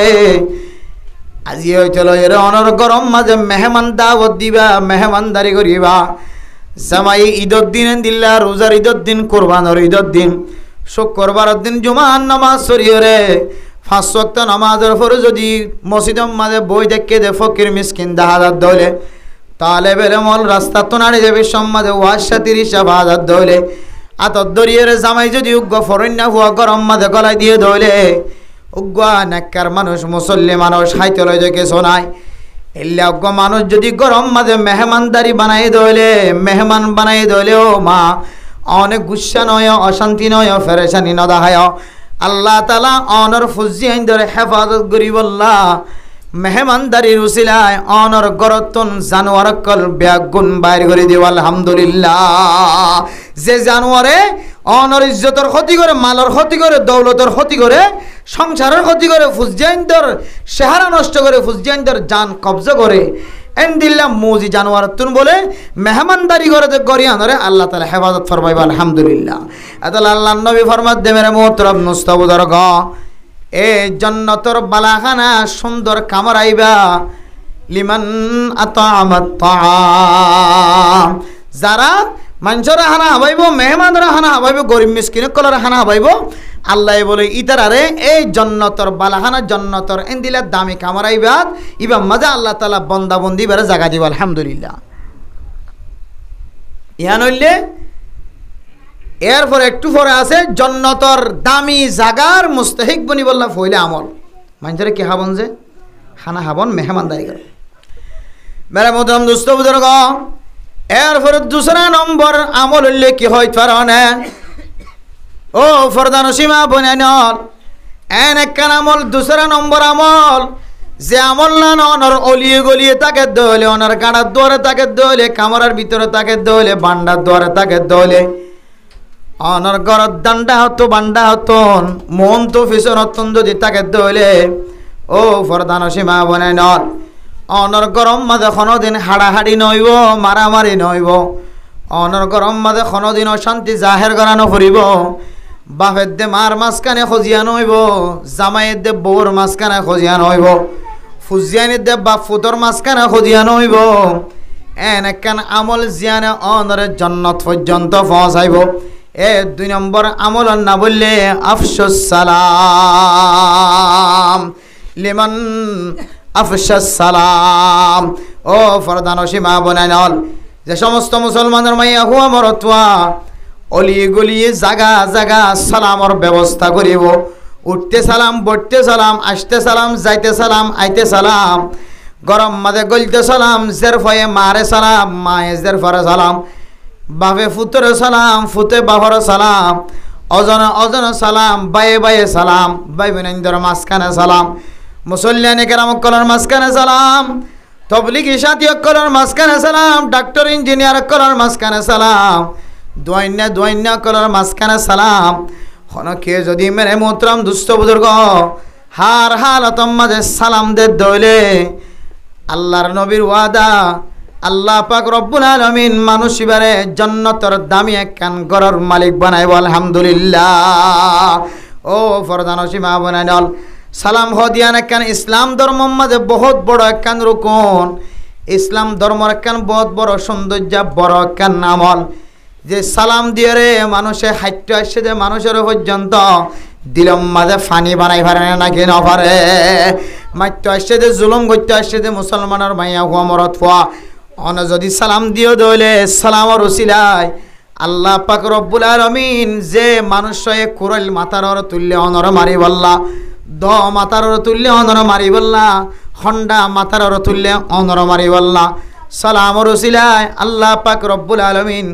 Speaker 1: আজি হইতে এর অনর গরম মাঝে মেহমান দাওয়াত দিবা মেহমানদারি করিবা জামাই ঈদের দিন এনদিল্লা রোজার ঈদের দিন কোরবানের ঈদের দিন শুক্রবারের দিন জুমার নামাজ সরিয়ে 5 ওয়াক্ত নামাজের পরে যদি মসজিদের মাঝে বই দেখে দে ফকির মিসকিন দাহাদার দলে তাহলে বেলে মল রাস্তা তো নাড়ে যাবে সমাজে ওয়াশা 30 হাজার দলে আতর দরিয়ে জামাই যদি উগ্র ফরন্যা হুয়া গরম মাঝে গলায় দিয়ে দলে উগ্র নেককার মানুষ মুসল্লি মানুষ হাইতে লয় দেখে শোনায় এলে উগ্র মানুষ যদি গরম মাঝে মেহমানদারি বানাই দলে মেহমান বানাই দলে ও মা অনেক গুসা নয় অশান্তি নয় ফেরেশানি নদাহায় আল্লাহ তালা অনর ফুজিয়ান ধরে হেফাজত করি বললা মেহমানদারির উসিলায় অনর গরতন জানোয়ার কল ব্যাগুন বাইর করে দিও আলহামদুলিল্লাহ। যে জানোয়ারে অনর ইজ্জতের ক্ষতি করে, মালর ক্ষতি করে, দৌলতের ক্ষতি করে, সংসারের ক্ষতি করে, ফুজজাইন্দর চেহারা নষ্ট করে, ফুজজাইন্দর জান কবজা করে, এন্দিল্লা মুজি জানোয়ার তুন বলে মেহমানদারি করে গরিয়ানরে আল্লাহ তাআলা হেফাজত ফরমাইব আলহামদুলিল্লাহ। আতাল আল্লাহ নবী ফরমাত দে মেরে মুহতরম মুস্তাবুদর গ এ জন্নতর বালাখানা সুন্দর কামরাইবা লিমান আতামাত তাআম, যারা মানুষের হানা হাবাইব, মেহমানরা হানা হাবাইব, গরিব মিসকিন কলার হানা হাবাইব, আল্লাহ বলে ইতারারে এই জন্নতর বালাখানা জন্নতর এন্দিলা দামি কামরাইবাদ ইবা মজা আল্লাহ তাআলা বন্দা বন্দি বেড়ে জাগা দিব আলহামদুলিল্লাহ। ইয়ান হইলে এরপর একটু পরে আছে জন্নতর দামি জাগার মুস্তাহিক বনি বললা ফইলে আমল মানুষের কি হাবন যে খানা হাবন মেহমানদারি করে মেরে মোহতরম দোস্ত বুজুর্গ। এরপর দুসরা নম্বর আমল হইলে কি হয় পারে ও ফরদান সীমা বনানল এন একখান আমল দুসরা নম্বর আমল যে আমল না অনর অলিয়ে গলিয়ে তাকে দলে, অনর গাড়ার দোয়ারে তাকে দলে, কামরার ভিতরে তাকে দলে, বান্ডার দোয়ারে তাকে দলে, অনর গরত দান্ডা হতো বান্ডা হতন মন তো ফিসর হতন যদি তাকে দলে ও ফরদান সীমা বনানল অনর গরম মাঝে কোনোদিন হাড়াহাড়ি নইব, মারামারি নইব, অনর গরম মাঝে কোনোদিন অশান্তি জাহের করানো ফুরিব, বাপের দে মার মাঝখানে খজিয়া নইব, জামাইয়ের দে বউর মাঝখানে খজিয়া নইব, ফুজিয়ানির দে বাপ ফুতর মাঝখানে খজিয়া নইব। এন একখান আমল জিয়ানে অনরে জন্নত পর্যন্ত পৌঁছাইব। এ দুই নম্বর আমল না বললে আফসুস সালাম লিমান আফসাস সালাম। ও ফরদান সীমা বনাইনল যে সমস্ত মুসলমানের মাইয়া হুয়া মরতুয়া অলি গলিয়ে জাগা জাগা সালামর ব্যবস্থা করিব। উঠতে সালাম, বসতে সালাম, আসতে সালাম, যাইতে সালাম, আইতে সালাম, গরম মাঝে গলতে সালাম, জের ফয়ে মারে সালাম, মায়ে জের ফরে সালাম, বাপে ফুতরে সালাম, ফুতে বাপর সালাম, অজন অজন সালাম, বায়ে বায়ে সালাম, ভাই বোনেদের মাঝখানে সালাম, মুসল্লিয়ানে কেরাম কলার মাঝখানে সালাম, তবলিগি সাথী কলার মাঝখানে সালাম, ডাক্তার ইঞ্জিনিয়ার কলার মাঝখানে সালাম, দোয়াইন্যা কলার মাঝখানে সালাম। কে যদি মেরে মোহতরম দুস্থ বুজুর্গ হার হালতম মাঝে সালাম দে দইলে আল্লাহর নবীর ওয়াদা আল্লাহ পাক রব্বুল আলামিন মানুষ ইবারে জান্নাতের দামি একখান ঘরের মালিক বানাইব আলহামদুলিল্লাহ। ও ফরদান সীমা বানাইনল সালাম হদিয়ান একখান ইসলাম ধর্ম মাঝে বহুত বড় একখান রুকন, ইসলাম ধর্মের একখান বহুত বড় সৌন্দর্য, বড় একখান আমল যে সালাম দিয়ে রে মানুষে হাইটে আসছে যে মানুষের পর্যন্ত দিলম মাঝে ফানি বানাই পারে নাকি না পারে, মাইতে আসছে যে জুলুম করতে আসছে যে মুসলমানের মাইয়া হুয়া মরত ফুয়া অন যদি সালাম দিও দইলে সালামর উসিলায় আল্লাহ পাক রব্বুল আলামিন যে মানুষে কুরল মাতারর তুল্য অনর মারি বল্লা, দ মাতারর তুল্য অনর মারি বল্লা, হন্ডা মাতারর তুল্য অনর মারি বল্লা, সালামর উসিলায় আল্লাহ পাক রব্বুল আলামিন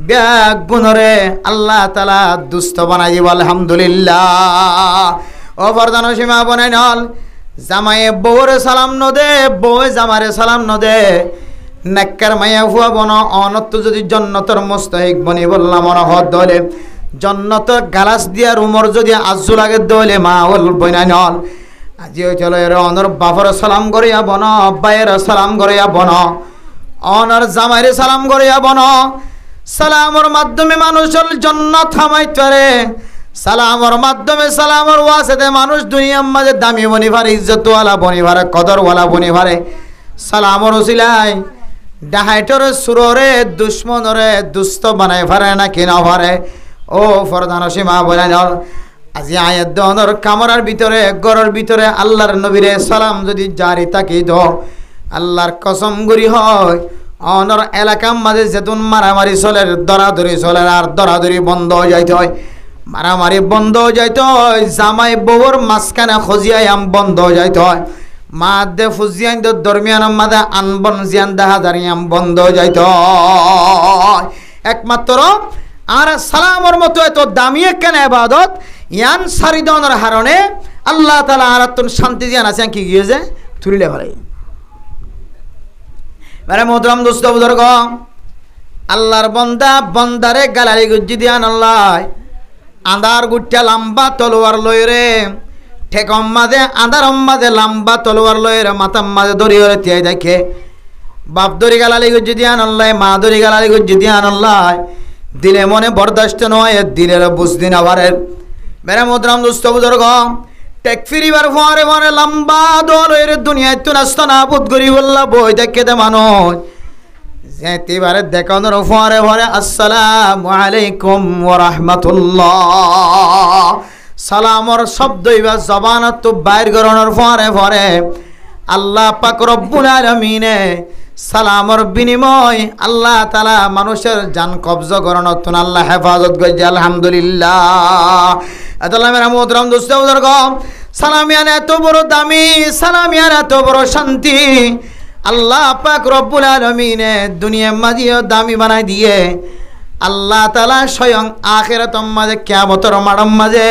Speaker 1: ব্যাগ গুণরে আল্লাহ তাআলা দুস্থ বানাই দিব আলহামদুলিল্লাহ। ও বরদান সীমা বনাই নল জামায়ে বউরে সালাম নদে, বউ জামারে সালাম নদে, নাক্কার মায়া হুয়া বন অনত যদি জন্নতর মুস্তাহিক বনি বললাম মনহদ দলে জন্নতর গালাস দিয়া রুমর যদি আজু লাগে দলে মা ওল বনাই নল আজি চলো এর অনর বাপর সালাম করিয়া বন, আব্বায়ের সালাম করিয়া বন, অনর জামাইরে সালাম করিয়া বন। সালামর মাধ্যমে মানুষের জান্নাত হামাইতে পারে, সালামর মাধ্যমে সালামর ওয়াসিতে মানুষ দুনিয়ার মাঝে দামি বনি পারে, ইজ্জতওয়ালা বনি পারে, কদরওয়ালা বনি পারে। সালামর উসিলায় ডাহাইটরে সুররে দুশ্মনরে দুস্থ বানাই পারে না কি না পারে। ও ফরদান সীমা বলেন আজি আয়াত দনর কামরার ভিতরে ঘরের ভিতরে আল্লাহর নবীরে সালাম যদি জারি তাকি দ আল্লাহর কসম করি হয় অনর এলাকার মাঝে যেতুন মারামারি চলে, দরাদরি চলে, আর দরাদরি বন্ধ হয়ে যাইতে হয়, মারামারি বন্ধ হয়ে যাইতে হয়, জামাই বউর মাঝখানে খজিয়াম বন্ধ হয়ে যাইতে হয়, মা দে ফুজিয়ান দরমিয়ান মাদে আনবন জিয়ান দাহাদারিয়াম বন্ধ হয়ে যাইতে হয়। একমাত্র আর সালামর মতো এত দামি একখান ইবাদত ইয়ান সারিদনের হারণে আল্লাহ তাআলা আর শান্তি জিয়ান আছে কি গিয়েছে তুলিলে ভাই মানে মোহতরম দোস্ত বুজুর্গ আল্লাহর বান্দা বান্দারে গালালি গুজ্জি দিয়ান আল্লাহ আন্দার গুট্টা লম্বা তলোয়ার লই রে ঠেকম মাঝে আন্দার মাঝে লম্বা তলোয়ার লই রে মাথার মাঝে দড়ি রে তিয়াই দেখে বাপ দড়ি গালালি গুজ্জি দিয়ান আল্লাহ মা দড়ি গালালি গুজ্জি দিয়ান আল্লাহ দিলে মনে বরদাস্ত নয় দিলের বুঝদিন আবারের মেরা মোহতরম দোস্ত বুজুর্গ টেক ফিরিবার ফরে ফরে লম্বা দলের দুনিয়ায় তো রাস্তা না বুধ করি বললা বই দেখে দে মানুষ যেতেবারে দেখানোর ফরে ফরে আসসালামু আলাইকুম ওয়া রাহমাতুল্লাহ সালামর শব্দ ইবা জবানত তো বাইর করানোর ফরে ফরে আল্লাহ পাক রব্বুল আলামিনে সালামর বিনিময় আল্লাহ তাআলা মানুষের জান কবজা করানোর তো আল্লাহ হেফাজত করছে আলহামদুলিল্লাহ আল্লাহ মেরা মোহতরম দোস্ত বুজুর্গ সালামিয়ান এত বড় দামি সালামিয়ান এত বড় শান্তি আল্লাহ পাক রব্বুল আলামিনে দুনিয়ার মাঝে দামি বানাই দিয়ে আল্লাহ তাআলা স্বয়ং আখিরাতের মাঝে কিয়ামতের মাঠের মাঝে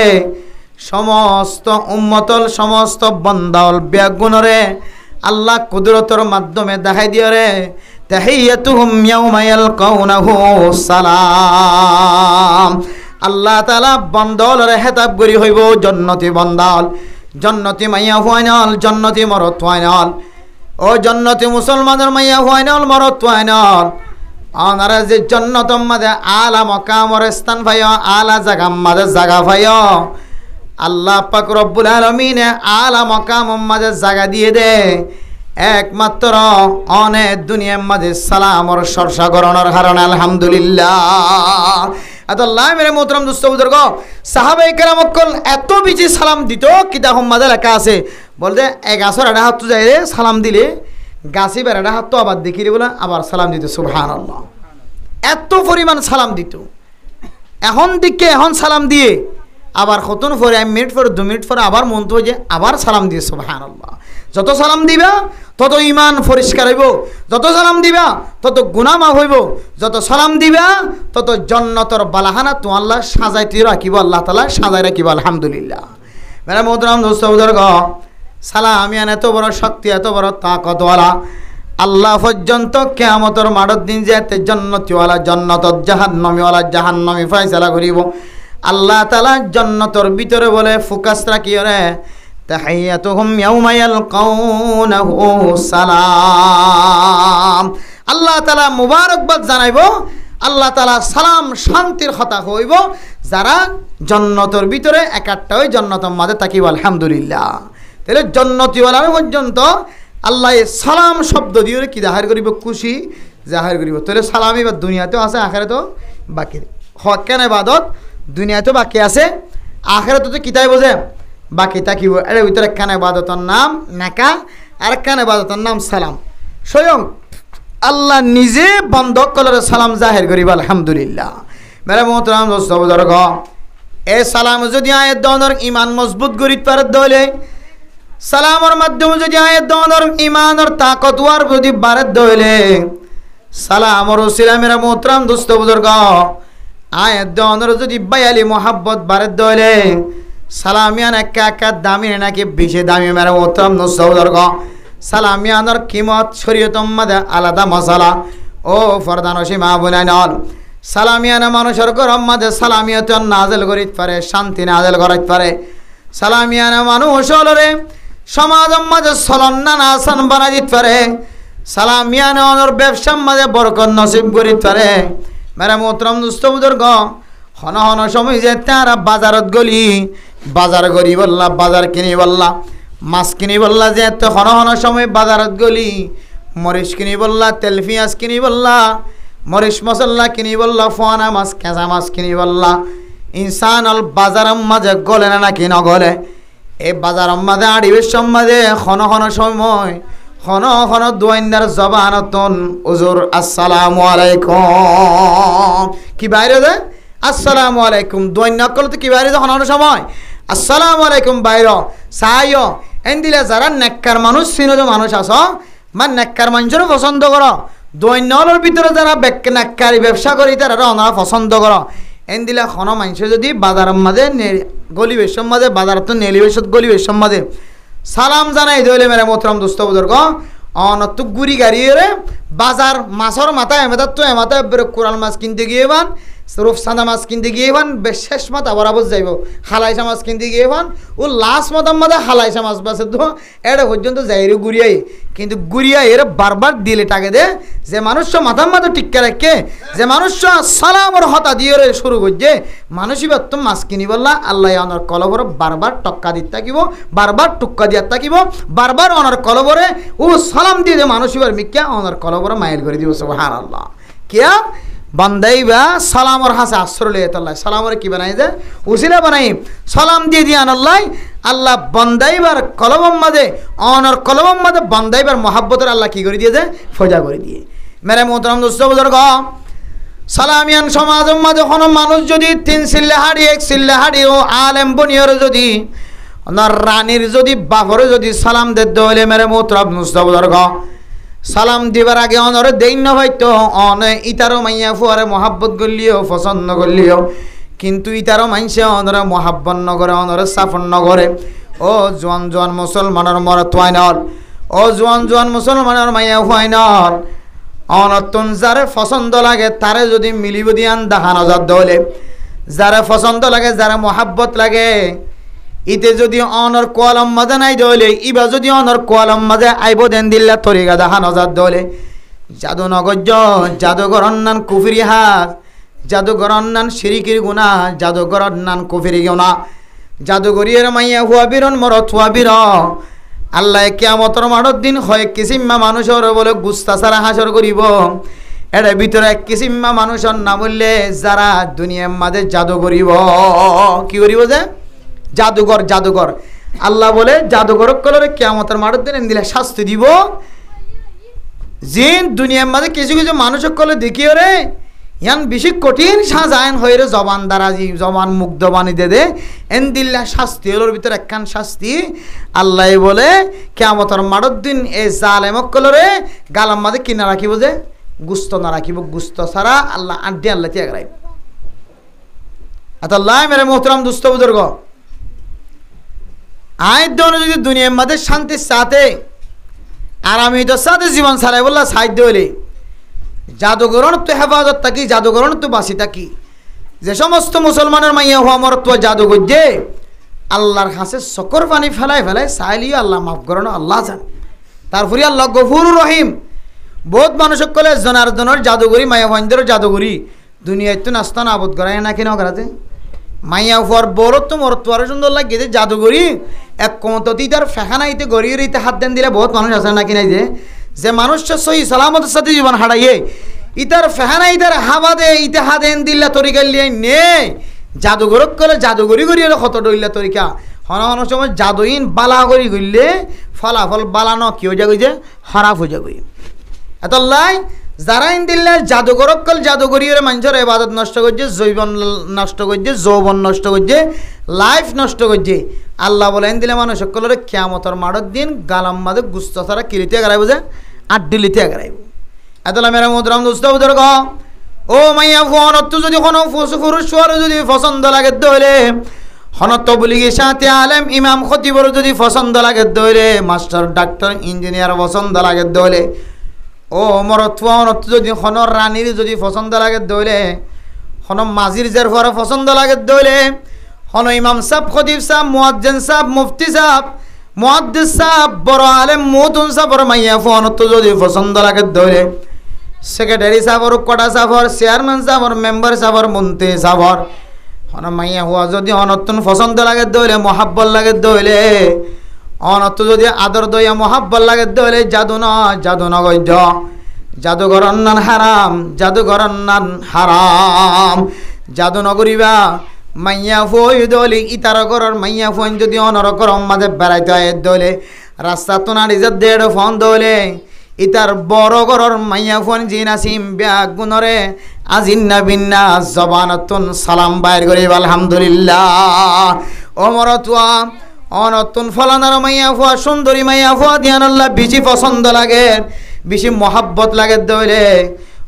Speaker 1: সমস্ত উম্মতল সমস্ত বান্দাল বেগুনরে আল্লাহ কুদরতের মাধ্যমে দেখাই দিয়ে রে তাহিয়াতুহুম ইয়াউমা ইয়ালকাউনাহু সালাম আল্লাহ তাআলা বান্দালরে হেতাব করি হইব জান্নাতি বান্দাল জান্নাতি মাইয়া ফাইনাল জান্নাতি মরদ ফাইনাল ও জান্নাতি মুসলমানের মাইয়া ফাইনাল মরদ ফাইনাল আনারা যে জান্নাতের মাঝে আলা মাকামর স্থান পাইও আলা জায়গা মাঝে জায়গা পাইও আল্লাহ পাক রব্বুল আলামিন আলা মাকামর মাঝে জায়গা দিয়ে দে একমাত্র অনেক দুনিয়ার মাঝে সালামর সরসা করণের কারণে আলহামদুলিল্লাহ আল্লাহ মেরে মোহতরম দোস্ত বুজুর্গ সাহাবায়ে কেরাম এত বেশি সালাম দিত কিতাব মাঝে লেখা আছে বলতে এক গাছের একটা হাত যাই রে সালাম দিলে গাছি বেড়াটা হাত তো আবার দেখিলে বলে আবার সালাম দিত সুবহানাল্লাহ এত পরিমাণ সালাম দিত এখন দিকে এখন সালাম দিয়ে আবার কতন পরে 1 মিনিট পরে 2 মিনিট পরে আবার মন তো যে আবার সালাম দিয়ে সুবহানাল্লাহ যত সালাম দিবা তত ঈমান পরিষ্কার হইব যত সালাম দিবা তত গুনাহ মাফ হইব যত সালাম দিবা তত জান্নাতের বালাহানা তো আল্লাহ সাজাইতে রাখিব আল্লাহ তাআলা সাজাই রাখিব আলহামদুলিল্লাহ মেরা মোহতরম দোস্ত বুজুর্গ সালামিয়ান এত বড় শক্তি এত বড় তাকতওয়ালা আল্লাহ পর্যন্ত কিয়ামতের মাঠের দিন যেতে জান্নাতীওয়ালা জান্নাত জাহান্নামীওয়ালা জাহান্নামী ফয়সালা করিব আল্লাহ তাআলা জান্নাতের ভিতরে বলে ফোকাস রাখিও রে তাহিয়াতুহুম ইয়াউমা ইয়ালকাউনাহু সালাম আল্লাহ তাআলা মুবারকবাদ জানাইব আল্লাহ তাআলা সালাম শান্তির কথা হইব যারা জান্নাতের ভিতরে একাট্টা হই জান্নাতের মাঝে তাকিব আলহামদুলিল্লাহ তাহলে জান্নাতীওয়ালার পর্যন্ত আল্লাহ সালাম শব্দ দিয়ে কি জাহির করিব খুশি জাহির করিব তাহলে সালাম এবার দুনিয়াতেও আছে আখিরাতেও বাকি হক কেন ইবাদত দুনিয়াতেও বাকি আছে আখিরাতে তো কিতাই বোঝে বাকি তাকিব এর ভিতরে কেন ইবাদতের নাম নেকা আর কেন ইবাদতের নাম সালাম স্বয়ং আল্লাহ নিজে বন্ধ কলরে সালাম জাহির করিব আলহামদুলিল্লাহ মেরা মোহতরম দোস্ত বুজুর্গ এই সালাম যদি আয়াত দনর ঈমান মজবুত করিতে পারে দলে সালামর মাধ্যমে যদি আয়াত দনর ঈমানের তাকতওয়ার যদি বাড়ে দলে সালামর ওসিলা মেরা মোহতরম দোস্ত বুজুর্গ আয়াত দনর যদি বায়ালি মোহাব্বত বাড়ে দলে সালামিয়ান একা একা দামি নাকি বেশি দামি মেরা মোহতরম দোস্ত বুজুর্গ সালামিয়ানের কিমত শরীয়তের মধ্যে আলাদা মশালা ও ফরদান সীমা বুনাইনল সালামিয়ানা মানুষের গরম মাঝে সালামিয়ত নাজেল করিতে পারে শান্তি নাজেল করাইতে পারে সালামিয়ানা মানুষ হলরে সমাজের মাঝে সলন্না নাসান বানাই দিতে পারে সালামিয়ানা অনর ব্যবসার মাঝে বরকত নসিব করিতে পারে মেরা মোহতরম দোস্ত বুজুর্গ হন হন সময় যে তারা বাজারত গলি বাজার করি বললা বাজার কিনি বললা মাছ কিনি বললা যে এত হন হন সময় বাজারত গলি মরিচ কিনি বললা তেল পেঁয়াজ কিনি বললা মরিচ মশলা কিনি বললা ফোয়ানা মাছ কেঁচা মাছ কিনি বললা ইনসান অল বাজারের মাঝে গলে না নাকি নগলে এই বাজারের মাঝে আড়িবের মাঝে খন খন সময় খন খন দোয়াইন্দার জবানতন হুজুর আসসালামু আলাইকুম কি বাইরে দে আসসালামু আলাইকুম দোয়াইন্না করলে তো কি বাইরে দে খন সময় আসসালামু আলাইকুম বাইর সাইও এন দিলে যারা নেককার মানুষ সিনো মানুষ আস মানে নেককার মানুষেরও পছন্দ করো দৈন্যর ভিতরে যারা নেককারি ব্যবসা করি তারা ওনারা পছন্দ করো এন দিলে কোনো মানুষ যদি বাজারের মাঝে গলি বেশর মাঝে বাজার তো নেলি বেশত গলি বেশর মাঝে সালাম জানাই দইলে মেরে মোহতরম দোস্ত বুজুর্গ অনত গুড়ি গাড়িয়ে বাজার মাছর মাথায় এমাদার তো এমাথায় কোরাল মাছ কিনতে গিয়ে বান রূপসান্দা মাছ কিনতে গিয়ে বান শেষ মাথা বরাবর যাইব হালাইসা মাছ কিনতে গিয়ে বান ও লাস্ট মাথার মাথা হালাইসা মাছ বাসে তো এটা পর্যন্ত যাইরে গুড়িয়াই কিন্তু গুড়িয়া এর বারবার দিলে টাকে দে যে মানুষ মাথার মাথা টিক্কা রাখে যে মানুষ সালামর হতা দিয়ে শুরু করছে মানুষই বাত্ত মাছ কিনি বললা আল্লাহ অনর কলবর বারবার টক্কা দিতে থাকিব বারবার টুক্কা দিয়ে থাকিব বারবার অনর কলবরে ও সালাম দিয়ে মানুষইবার মিক্কা অনর কলবরে মাইল করে দিব সুবহানাল্লাহ কিয়া বান্দাইবা সালামর হাসে আশ্রয় লিয়ে তাল্লাহ সালামর কি বানাই দে উসিলা বানাই সালাম দিয়ে দিয়ান আল্লাহ আল্লাহ বান্দাইবার কলবম মাঝে অনর কলবম মাঝে বান্দাইবার মহাব্বতের আল্লাহ কি করে দিয়ে যায় ফজা করে দিয়ে মেরে মোহতরম দোস্ত বুজুর্গ সালামিয়ান সমাজের মাঝে কোনো মানুষ যদি 3 সিল্লে হাড়ি 1 সিল্লে হাড়ি ও আলেম বনিয়র যদি ওনার রানীর যদি বাপরে যদি সালাম দে দইলে মেরে মোহতরম দোস্ত বুজুর্গ সালাম দিবার আগে অনরে দেন না হয়তো অনে ইতারো মাইয়া ফুয়ারে মহাব্বত করলিও পছন্দ করলিও কিন্তু ইতারো মাইনসে অনরে মহাব্বত নগরে অনরে সাফন নগরে ও জোয়ান জোয়ান মুসলমানের মরত ওয়াইনল ও জোয়ান জোয়ান মুসলমানের মাইয়া ফুয়াইনল অনতুন যারে পছন্দ লাগে তারে যদি মিলিব দিয়ান দেখানো যাত দলে যারে পছন্দ লাগে যারে মহাব্বত লাগে ইতে যদি অনর কোয়ালম মাঝে নাই দলে ইবা যদি অনর কোয়ালম মাঝে আইব দেন দিল্লা তরিগা দেখা নজার দলে জাদু নগজ জাদুঘর অন্যান কুফিরি হাত জাদুঘর অন্যান শিরিকির গুণা জাদুঘর অন্যান কুফিরি গুণা জাদুঘরিয়ের মাইয়া হুয়া বীরন মরত হুয়া বীর আল্লাহ কিয়ামতর মাঠর দিন হয় কিসিম্মা মানুষের বলে গুস্তা সারা হাসর করিব এর ভিতরে এক কিসিম্মা মানুষের না বললে যারা দুনিয়ার মাঝে জাদু করিব কি করিব যে জাদুঘর জাদুঘর আল্লাহ বলে জাদুঘর কলরে কিয়ামতের মাঠের দিন দিলে শাস্তি দিব যে দুনিয়ার মাঝে কিছু কিছু মানুষের কলে দেখিও রে ইয়ান বেশি কঠিন সাজায়ন হয়ে রে জবান দারাজি জবান মুগ্ধ বানি দে এন দিল্লা শাস্তি ওর ভিতরে একখান শাস্তি আল্লাহ বলে কিয়ামতের মাঠের দিন এই জালেমক কলরে গালাম মাঝে কিনা রাখিব যে গুস্ত না রাখিব গুস্ত ছাড়া আল্লাহ আড্ডি আল্লাহ ত্যাগ রাখিব আল্লাহ মেরে মোহতরম দুস্থ বুজুর্গ আয়ের জন্য যদি দুনিয়ার মধ্যে শান্তির সাথে আরামিত সাথে জীবন ছাড়াই বললা সাহায্য হলে জাদুঘরণ তো হেফাজত থাকি জাদুঘরণ তো বাসি থাকি যে সমস্ত মুসলমানের মাইয়া হওয়া মরত্ব জাদুঘর যে আল্লাহর কাছে সকর পানি ফেলায় ফেলায় চাইলিও আল্লাহ মাফ করানো আল্লাহ জান তারপরে আল্লাহ গফুর রহিম বহুত মানুষ কলে জনার্দনের জাদুঘরি মাইয়া ভাইন্দের জাদুঘরি দুনিয়ায় তো নাস্তা না আবদ করায় না কেন করাতে মাইয়া হওয়ার বড় তো মরত্ব আরো সুন্দর লাগে যে জাদুঘরি এক কমতি তার ফেখানাইতে গড়িয়ে ইতে হাত দেন দিলে বহুত মানুষ আছে না কিনাই যে মানুষটা সহি সালামতের সাথে জীবন হারাইয়ে ইতার ফেহানা ইতার হাবা দে ইতে হাত এন দিল্লা তরিকা লিয়ে নে জাদুঘরক কলে জাদুঘরি করি কত ডইল্লা তরিকা হন হন সময় জাদুইন বালা করি গইলে ফলাফল বালানো কি হয়ে যাবে যে খারাপ হয়ে যাবে এত লাই যারা ইন দিল্লা জাদুঘরক কল জাদুঘরিয়ে মানুষের ইবাদত নষ্ট করছে জৈবন নষ্ট করছে যৌবন নষ্ট করছে লাইফ নষ্ট করছে আল্লাহ বলে দিলে মানুষ সকলের কিয়ামতের মাঠের দিন গালাম মাঝে গুস্ত ছাড়া কিরিতে আগারাইব যে আড্ডিলিতে আগারাইব এতলা মেরা মোহতরম দোস্ত বুজুর্গ ও মাইয়া ফোনত যদি কোনো পুরুষ যদি পছন্দ লাগে দইলে হনত বলি সাথে আলেম ইমাম খতিবর যদি পছন্দ লাগে দইলে মাস্টার ডাক্তার ইঞ্জিনিয়ার পছন্দ লাগে দইলে ও মরত ফোনত যদি কোনো রানীর যদি পছন্দ লাগে দইলে কোনো মাঝির জের ঘরে পছন্দ লাগে দইলে হন ইমাম সাহেব খতিব সাহেব মুয়াজ্জিন সাহেব মুফতি সাহেব মুহাদ্দিস সাহেব বড় আলেম মুতুন সাহেবর মাইয়া ফোনত যদি পছন্দ লাগে দইলে সেক্রেটারি সাহেবর কোটা সাহেবর চেয়ারম্যান সাহেবর মেম্বার সাহেবর মন্ত্রী সাহেবর হন মাইয়া হওয়া যদি অনতুন পছন্দ লাগে দইলে মহাব্বত লাগে দইলে অনত যদি আদর দইয়া মহাব্বত লাগে দইলে জাদু ন গদ্য জাদুঘর অন্যান হারাম জাদুঘর অন্যান হারাম জাদু নগরিবা মাইয়া ফই দলি ইতার ঘরের মাইয়া ফোন যদি অনর গরম মাঝে বেড়াইতে হয় দলে রাস্তা তোনার ইজাত দেড় ফোন দলে ইতার বড় ঘরের মাইয়া ফোন জিনাসিম ব্যাগ গুণরে আজিন্না বিন্না জবানতুন সালাম বাইর করিব আলহামদুলিল্লাহ ওমরতুয়া অনতুন ফলানার মাইয়া ফুয়া সুন্দরী মাইয়া ফুয়া দিয়ান আল্লাহ বেশি পছন্দ লাগে বেশি মহাব্বত লাগে দলে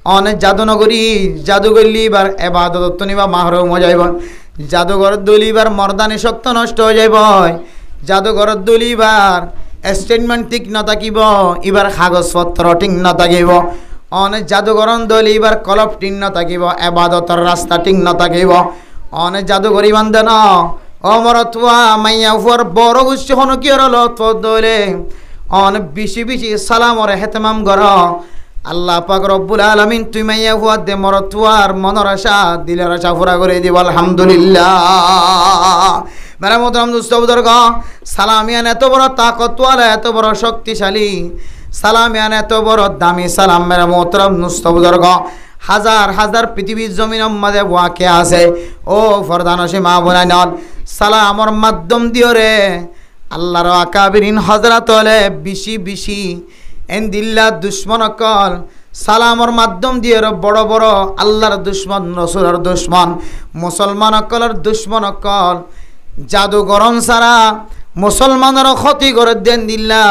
Speaker 1: অনেক জাদুনগরী জাদুগল্লি বার এবাদত নিবা মাহরুম হয়ে যাইব জাদুঘর দলিবার মর্দানি শক্ত নষ্ট হয়ে যাইব জাদুঘর দুলিবার স্টেটমেন্ট ঠিক নথাকিব, এবার কাগজপত্র ঠিক নথাকিব। অনেক জাদুঘরন দলি এবার কলপ ঠিক নথাকিব, এবাদতর রাস্তা ঠিক নথাকিব। অনেক জাদুঘর ইমান দেন অমরতুয়া মাইয়া উফর বড় গোষ্ঠী হন কি দলে অনেক বেশি বেশি সালামর হেতমাম গর। আল্লাহ পাক রব্বুল আলামিন তুই মাইয়া হুয়া দে মরতুয়ার মনের আশা দিলের আশা পুরা করে দিব আলহামদুলিল্লাহ। মেরা মোহতারাম দোস্ত বুজুর্গ, সালামিয়ান এত বড় তাকতওয়ালা, এত বড় শক্তিশালী, সালামিয়ান এত বড় দামি সালাম। মেরা মোহতারাম দোস্ত বুজুর্গ, হাজার হাজার পৃথিবীর জমিনের মাঝে ওয়াকে আছে। ও ফরদান সে মা বোনাই নল, সালামর মাধ্যম দিও রে আল্লাহর আকাবিরিন হযরত হলে বেশি বেশি এন্দিল্লা দুশ্মন কল সালামর মাধ্যম দিয়ে বড় বড় আল্লাহর দুশ্মন, রসুলের দুশ্মন, মুসলমান অকলের দুশ্মন অকল জাদুগরন সারা মুসলমানের ক্ষতি করে দেন দিল্লা।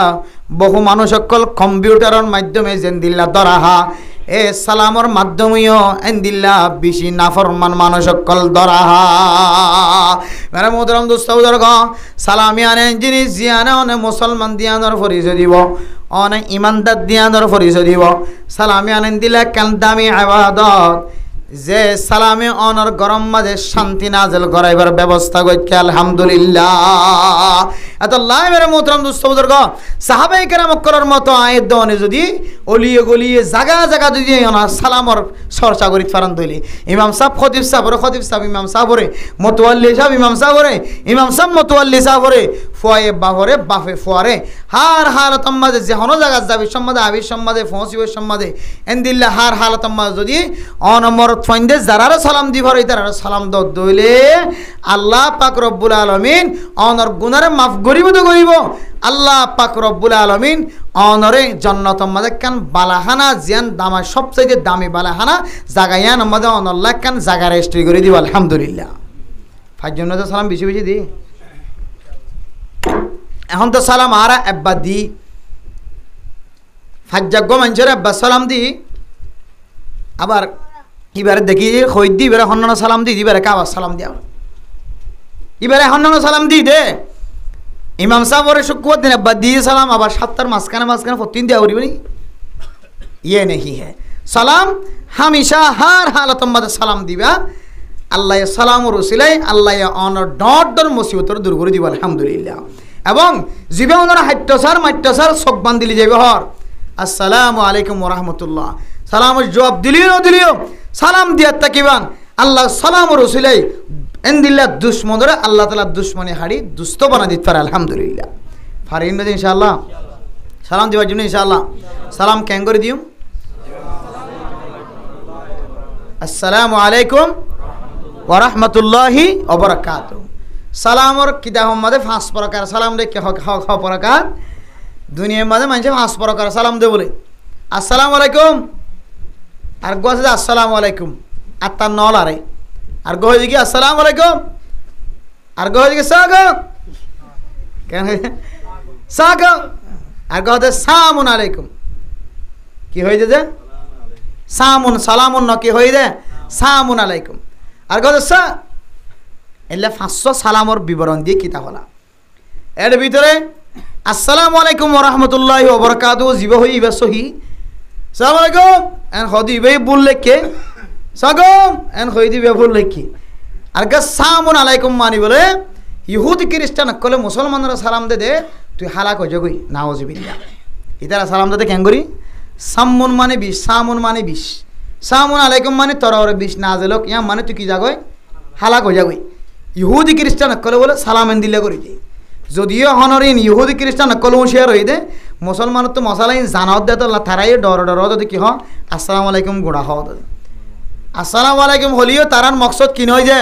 Speaker 1: বহু মানুষ অকল কম্পিউটারের মাধ্যমে যেন দিল্লা দরাহা এ সালামর মাধ্যমেও এন্দিল্লা বেশি নাফরমান মানুষ অকল দরাহা। মেরা মোহতারাম দোস্ত বুজুর্গ, সালামি আনে জিনিস জিয়ানে অনেক মুসলমান দিয়ানোর পরিচয় দিব, অনেক ইমানদার দিয়ানোর পরিচয় দিব। সালামি আনেন দিলে কেন দামি ইবাদত যে সালামে অনর গরম মাঝে শান্তি নাজেল করাইবার ব্যবস্থা করছে আলহামদুলিল্লাহ। এত লাইমের মোহতারাম দোস্ত বুজুর্গ, সাহাবায়ে কেরাম করার মতো আয়ের দনে যদি অলিয়ে গলিয়ে জায়গা জায়গা যদি সালামর চর্চা করি ফারান দইলি ইমাম সাহেব খতিব সাহেব ইমাম সাহেবরে মতোয়াল্লি সাহেব ইমাম সাহেবরে ইমাম সাহেব মতোয়াল্লি সাহেবরে ফুয়ায়ে বাহরে বাফে ফুয়ারে হার হালতম মাঝে যে হন জায়গা যাবি সম্মাদে আবির সম্মাদে ফসিব সম্মাদে এন্দিল্লা হার হালতম মাঝে যদি অনমর ফন্দে যারার সালাম দিবার তার সালাম দইলে আল্লাহ পাক রব্বুল আলামিন অনর গুনারে মাফ করিব তো করিব। আল্লাহ পাক রব্বুল আলামিন অনরে জান্নাতের মাঝে কান বালাহানা জিয়ান দামা সবচেয়ে দামি বালাহানা জাগায়ান আমাদের অনল্লাহ কান জায়গা রেজিস্ট্রি করে দিব আলহামদুলিল্লাহ। ফাইজন্য তো সালাম বেশি বেশি দি, এখন তো সালাম আরা এব্বা দি ফাজ্জাগ্য মানুষের এব্বা সালাম দি, আবার এবারে দেখি হই দি এবারে হন্নানো সালাম দি এবারে কাবার সালাম দিয়া এবারে হন্নানো সালাম দি দে ইমাম সাহেবরে শুক্রবার দিন আব্বা দিয়ে সালাম আবার সাতটার মাঝখানে প্রতিদিন দেওয়া করিব নি ইয়ে নেই হ্যাঁ সালাম হামেশা হার হালতম মাঝে সালাম দিবা। আল্লাহ সালামর ওসিলাই আল্লাহ অনর ডর মুসিবতর দূর করে দিব আলহামদুলিল্লাহ। এবং জীবে ওনারা মাট্যসার চোখ বান্ধিলি যাবে হর আসসালামু আলাইকুম ওয়া রাহমাতুল্লাহ সালামের জবাব দিলিও সালাম দিয়ার তাকিবান আল্লাহ সালামর ওসিলাই এন্দিল্লা দুশ্মনরা আল্লাহ তাআলা দুশ্মনী হাড়ি দুস্থ বানা দিতে পারে আলহামদুলিল্লাহ। ফারিন না ইনশাআল্লাহ সালাম দিবার জন্য ইনশাআল্লাহ সালাম কেন করে দিও আসসালামু আলাইকুম ওয়া রাহমাতুল্লাহি ওয়া বারাকাতুহু। সালামর কিতাব মধ্যে 5 প্রকার সালাম দে কে প্রকার দুনিয়ার মধ্যে মানুষ 5 প্রকার সালাম দে বলে আসসালামু আলাইকুম আর গোছে আসসালামু আলাইকুম আর তার নল আরে আর গো হয়ে কি আসসালামু আলাইকুম আর গো হয়ে কি সাগো কেন সাগো আর গো হতে সালামুন আলাইকুম কি হয়ে যে সামুন সালামুন ন কি হয়ে দে সালামুন আলাইকুম আর গো সা এলে 500 সালামর বিবরণ দিয়ে কিতা হলা এর ভিতরে আসসালামু আলাইকুম ওয়া রাহমাতুল্লাহি ওয়া বারাকাতুহু জিব হইবা সহি আসসালামু আলাইকুম এন হদিবে বললে কে সাগম এন হই দিবে বললে কি আর গা সালামুন আলাইকুম মানি বলে ইহুদি খ্রিস্টান কলে মুসলমানরা সালাম দে তুই হালাক হয়ে যাবি নাউজুবিল্লাহ। ইতারা সালাম দে কেন করি সামুন মানে 20 সামুন মানে 20 সালামুন আলাইকুম মানে তরওরে 20 নাজেলক ইয়া মানে তুই কি যাগই হালাক হয়ে যাবি। ইহুদি খ্রিস্টান কলে বলে সালাম এন দিলে করি দে যদিও হনরিন ইহুদি খ্রিস্টান কলে শেয়ার হই দে মুসলমান তো মশালাই জানাত দে তো থারাই ডর যদি কি হ আসসালামু আলাইকুম গোড়া হওয়া আসসালামু আলাইকুম হলিও তারার মকসদ কি নয় যে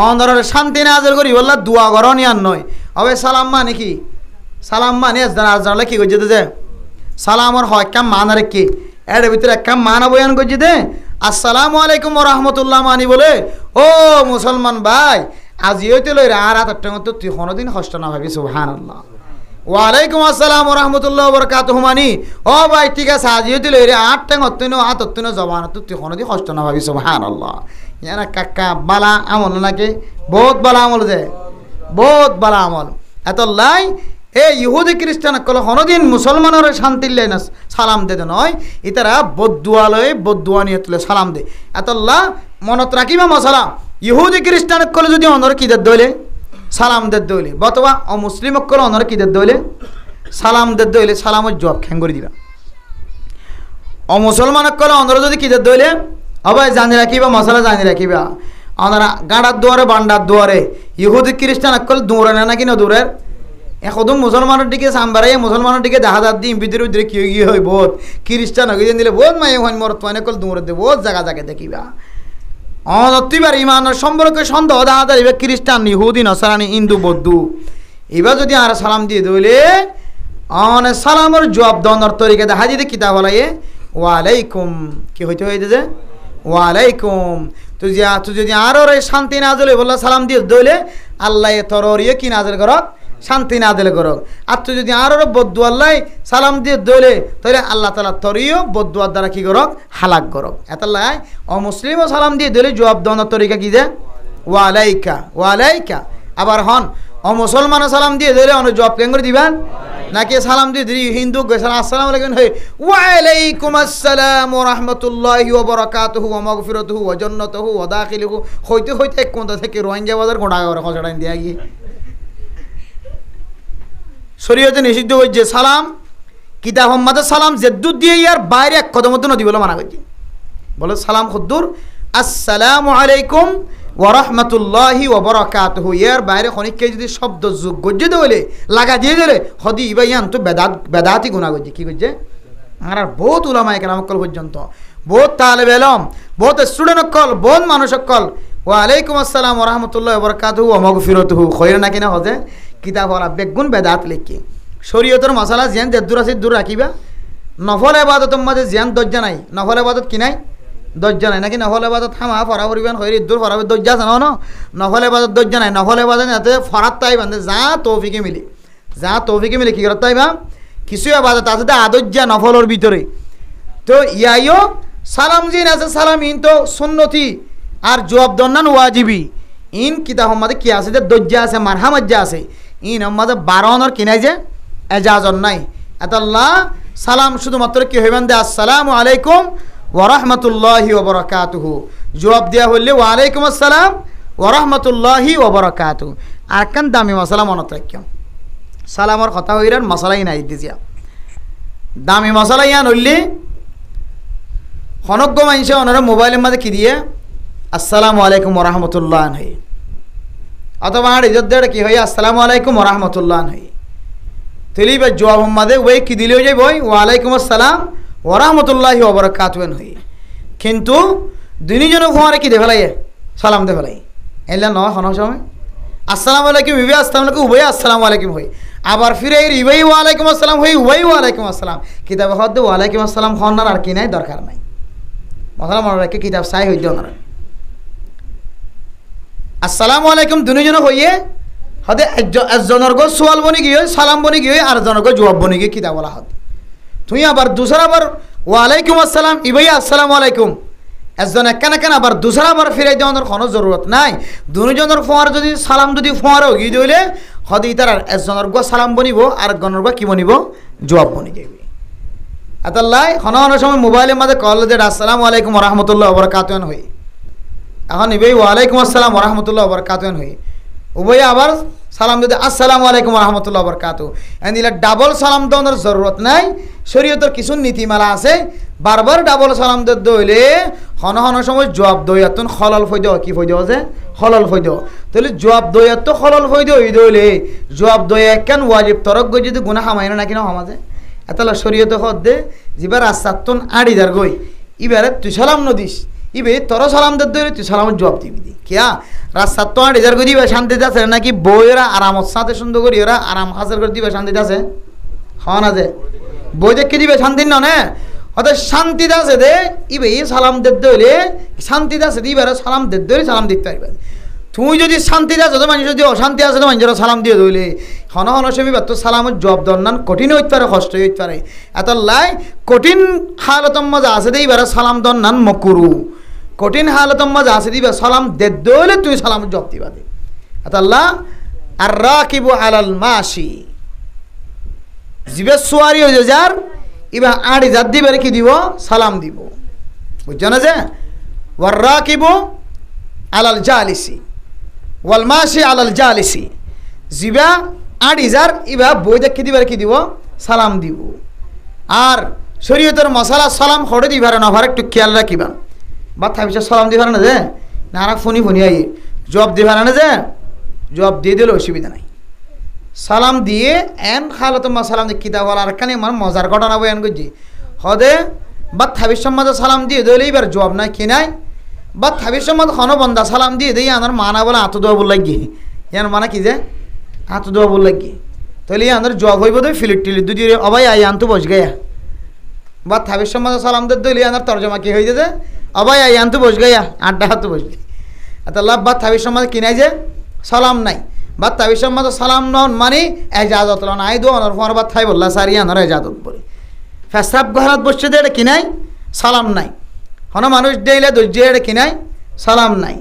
Speaker 1: অন্তরের শান্তি নাজেল করি বললা দোয়া করন ইয়ান নয় হবে সালাম মানে কি সালাম মানে জানলে কি করছে যে সালামর হয় কাম মানারে কি এর ভিতরে এক কাম মানা বয়ান করছে দে আসসালামু আলাইকুম ওয়া রাহমাতুল্লাহ মানি বলে ও মুসলমান ভাই আজি হইতে লই আর আত তো তুই কোনোদিন কষ্ট না ভাবি সুবহানাল্লাহ ওয়ালাইকুম আসসালাম ওয়া রাহমাতুল্লাহি ওয়া বারাকাতুহু মানি ও ভাই ঠিক আছে আজি হইতে লই রে আট টাং অতনো হাত অতনো জবান তুই কোনোদিন কষ্ট না ভাবি সুবহানাল্লাহ। ইয়ানা কাকা বালা আমল নাকি বহুত বালা আমল যে বহুত বালা আমল এত লাই এ ইহুদি খ্রিস্টান কল হনদিন মুসলমানের শান্তির লাই না সালাম দে নয় ইতারা বদুয়ালয়ে বদুয়া নিয়ে তুলে সালাম দে এতল্লা মনত রাখিবা মশলা ইহুদি খ্রিস্টান কলে যদি অনর কিদের দইলে সালাম দে দইলে বতবা অমুসলিম কলে অনর কিদের দইলে সালাম দে দইলে সালামের জবাব খ্যাং করে দিবা অমুসলমান কলে অনর যদি কিদের দইলে অবাই জানি রাখিবা মশলা জানি রাখিবা অনারা গাঁড়ার দুয়ারে বান্ডার দুয়ারে ইহুদি খ্রিস্টান কল দৌড়ে না নাকি না দূরের এখন মুসলমানের দিকে সাম্বারাই মুসলমানের দিকে দেখা যার দিন ভিতরে ভিতরে কি গিয়ে হয় বহুত খ্রিস্টান হয়ে দিলে বহুত মায়ে হয় মরত মানে কল দৌড়ে দে বহুত জায়গা জায়গায় দেখিবা অতিবার ইমানের সম্পর্কে সন্দেহ দেখা যায় এবার খ্রিস্টান ইহুদি নসারানি হিন্দু বৌদ্ধ এবার যদি আর সালাম দিয়ে দিলে অনেক সালামের জবাব দনের তরিকে দেখা দিতে কিতাব বলাই ওয়ালাইকুম কি হইতে হইতে যে ওয়ালাইকুম তুই যদি আরো শান্তি না দিলে বললা সালাম দিয়ে দইলে আল্লাহ তোর ইয়ে কি নাজেল করক শান্তি না দিলে করক আর তুই যদি আরো বদ্দু আল্লাহ সালাম দিয়ে দইলে তাহলে আল্লাহ তালা তরিও বদ্দুয়ার দ্বারা কি করক হালাক করক এতাল্লাহ অমুসলিমও সালাম দিয়ে দিলে জবাব দনের তরিকা কি যে ওয়ালাইকা ওয়ালাইকা আবার হন অমুসলমানও সালাম দিয়ে দিলে অনেক জবাব কেন করে দিবেন নাকি সালাম দিয়ে দিই হিন্দু আসসালামু আলাইকুম ওয়ালাইকুম আসসালাম ওয়া রাহমাতুল্লাহি ওয়া বারাকাতুহু ওয়া মাগফিরাতুহু ওয়া জান্নাতুহু ওয়া দাখিলুহু হইতে হইতে এক কোণা থেকে রোহিঙ্গা বাজার গোড়া করে খসড়াই দিয়া গিয়ে শরীয়তে নিষিদ্ধ হয়েছে সালাম কিতাব মোহাম্মদের সালাম জেদ্দুর দিয়ে ইয়ার বাইরে এক কদম মধ্যে নদী বলে মানা করছে বলে সালাম খুদ্দুর আসসালামু আলাইকুম ওয়া রাহমাতুল্লাহি ওয়া বারাকাতুহু এর বাইরে খনিককে যদি শব্দ যোগ গজ্জে দিলে লাগা দিয়ে দিলে হদি ইবা ইয়ান তো বেদাতি গুনাহ করছে কি করছে আর বহুত উলামায়ে কেরাম কল পর্যন্ত বহুত তালেবে ইলম বহুত স্টুডেন্ট কল বহুত মানুষ কল ওয়া আলাইকুম আসসালাম ওয়া রাহমাতুল্লাহি ওয়া বারাকাতুহু ওয়া মাগফিরাতুহু খয়র নাকি না হজে কিতাব ওয়ালা বেগুন বেদাত লিখি শরীয়তের মশালা জিয়ান দূর আছে দূর রাখিবা নফল ইবাদতের মধ্যে জিয়ান দজ্জা নাই নফল ইবাদত কি নাই দজ্জা নাই নাকি নফল ইবাদত হামা ফরা পরিবেন হইরি দূর ফরাবে দজ্জা আছে না নফল ইবাদত দজ্জা নাই নফল ইবাদত যাতে ফরাত তাই বান্ধে যা তৌফিকে মিলি কি করতে তাইবা কিছু ইবাদত আছে দা আদজ্জা নফলর ভিতরে তো ইয়াইও সালাম জিন আছে সালাম ইন তো সুন্নতি আর জবাব দন্নান ওয়াজিবি ইন কিতাব মধ্যে কি আছে যে দজ্জা আছে মারহামজ্জা আছে ইন আমাদের বারণর কিনাই যে এজাজর নাই এতাল্লাহ সালাম শুধুমাত্র কি হইবেন দে আসসালামু আলাইকুম ওয়া রাহমাতুল্লাহি ওয়া বারাকাতুহু জবাব দেয়া হইলে ওয়া আলাইকুম আসসালাম ওয়া রাহমাতুল্লাহি ওয়া বারাকাতুহু আর কান দামি মশলা মনত রাখিও সালামর কথা হইরান মশলাই নাই দিছিয়া দামি মশলা ইয়ান হইলে হনজ্ঞ মানুষে ওনারা মোবাইলের মধ্যে কি দিয়ে আসসালামু আলাইকুম ওয়া রাহমাতুল্লাহ হই অথবা আর ইজ্জত দেড় কি হয় আসসালামু আলাইকুম ওয়া রাহমাতুল্লাহ হই তেলি বা জবাব মধ্যে ওই কি দিলেও যাই বই ওয়া আলাইকুম আসসালাম ওয়া রাহমাতুল্লাহি ওয়া বারাকাতুহু হই কিন্তু দুইজনে ফোয়ারে কি দে ফেলাই সালাম দে ফেলাই এলা ন হন সময় আসসালামু আলাইকুম ইবে আসসালামু আলাইকুম উভয় আসসালামু আলাইকুম হই আবার ফিরে ইবে ওয়া আলাইকুম আসসালাম হই উভয় ওয়া আলাইকুম আসসালাম কিতাব হদ ওয়া আলাইকুম আসসালাম হন্নার আর কি নাই দরকার নাই মশলা মনে রাখে কিতাব চাই হইতে ওনারা আসসালামু আলাইকুম দুইজনে হইয়ে হদে একজনের গো সোয়াল বনি গিয়ে সালাম বনি গিয়ে আর জনের গো জবাব বনি গিয়ে কিতাব বলা হদ তুই আবার দুসরা বার ওয়ালাইকুম আসসালাম ইবাই আসসালামু আলাইকুম একজন একখান আবার দুসরা বার ফিরাই দেওয়ার কোনো জরুরত নাই দুজনের ফোয়ার যদি সালাম যদি ফোয়ারও গিয়ে দিলে হদে তার একজনের গো সালাম বনিব আর একজনের গো কি বনিব জবাব বনি যাবে আতাল্লাহ হন সময় মোবাইলের মধ্যে কল যে আসসালামু আলাইকুম ওয়া রাহমাতুল্লাহি ওয়া বারাকাতুহু হই এখন ইবাই ওয়ালাইকুম আসসালাম ওয়া রাহমাতুল্লাহি ওয়া বারাকাতুহু হই উভয় আবার সালাম দিতে আসসালামু আলাইকুম ওয়া রাহমাতুল্লাহি ওয়া বারাকাতুহু এন্দিলা ডাবল সালাম দেওয়ার জরুরত নাই শরীয়তের কিছু নীতিমালা আছে বারবার ডাবল সালাম দইলে হন সময় জবাব দইয়াতুন খলল ফইদ কি ফইদ আছে খলল ফইদ তাহলে জবাব দইয়াত খলল ফইদ হই দইলে জবাব দইয়া কেন ওয়াজিব তরক গই যদি গুনাহ হামাইনা নাকি না সমাজে এতলা শরীয়তে হদ দে যিবার আসাতুন আড়ি দার গই ইবারে তুই সালাম নদিস ইবে তোর সালাম দে দইলে তুই সালামের জবাব দিবি দি কিয়া রাস্তা তো আড়ি দার গই দিবা শান্তিতে আছে নাকি বইরা আরামত সাথে সুন্দর করি ওরা আরাম হাজার করে দিবা শান্তিতে আছে হওয়া না যে বই দেখে দিবে শান্তি না অর্থাৎ শান্তিতে আছে দে ইবে সালাম দে দইলে শান্তিতে আছে দিবার সালাম দে দইলে সালাম দিতে পারবে তুই যদি শান্তিতে আছে তো মানুষ যদি অশান্তি আছে তো মানুষেরা সালাম দিয়ে দইলে হন সময় তো সালামের জবাব দন্নান কঠিন হইতে পারে কষ্ট হইতে পারে এত লাই কঠিন হালতম মজা আছে দে এবার সালাম দন্নান মকুরু কঠিন হালতম মজা আছে দিবা সালাম দে দইলে তুই সালামের জবাব দিবা দে এত আল্লাহ আর রাকিবু আলাল মাশি জিবে সুয়ারি হয়ে যার ইবা আড়ি জাত দিবে কি দিব সালাম দিব বুঝছো না যে ওয়ার রাকিবু আলাল জালিসি ওয়াল মাশি আলাল জালিসি জিবা আড়ি যার ইবা বই দেখে দিবার কি দিব সালাম দিব আর শরীয়তের মশালা সালাম হড়ে দিবার না ভার একটু খেয়াল রাখিবা বা থাকছে সালাম দিবার না যে না ফোনি ফোনি আই জব দিবার না যে জব দিয়ে দিলে অসুবিধা নাই সালাম দিয়ে এন খালত মা সালাম দিয়ে কিতাব আর কানে মানে মজার ঘটনা বয়ান করছি হদে বা থাবির সম্মাদ সালাম দিয়ে দিলে এবার জব নাই কি নাই বা থাবির সম্মাদ হন বন্দা সালাম দিয়ে দিই আনার মানা বলে আত দোয়া বল লাগি ইয়ান মানা কি যে আত দোয়া বল লাগি তাহলে আনার জব হইব তো ফিলিট টিলিট দুই অবাই আই আনতো বস গেয়া বা থাবির সম্মাদ সালাম দিয়ে দিলে আনার তর্জমা কি হয়ে যে অবাই আই আনতো বস গেয়া আড্ডা হাতে বসলি আল্লাহ বা থাবির সম্মাদ কি নাই যে সালাম নাই বা তাবির সম্মাদ সালাম নন মানে এজাজত লন আই দো অনর ফর বা থাই বললা সারি আনর এজাজত বলে ফেসাব ঘরাত বসছে দে এটা কি নাই সালাম নাই হন মানুষ দেইলে দর্জে এটা কি নাই সালাম নাই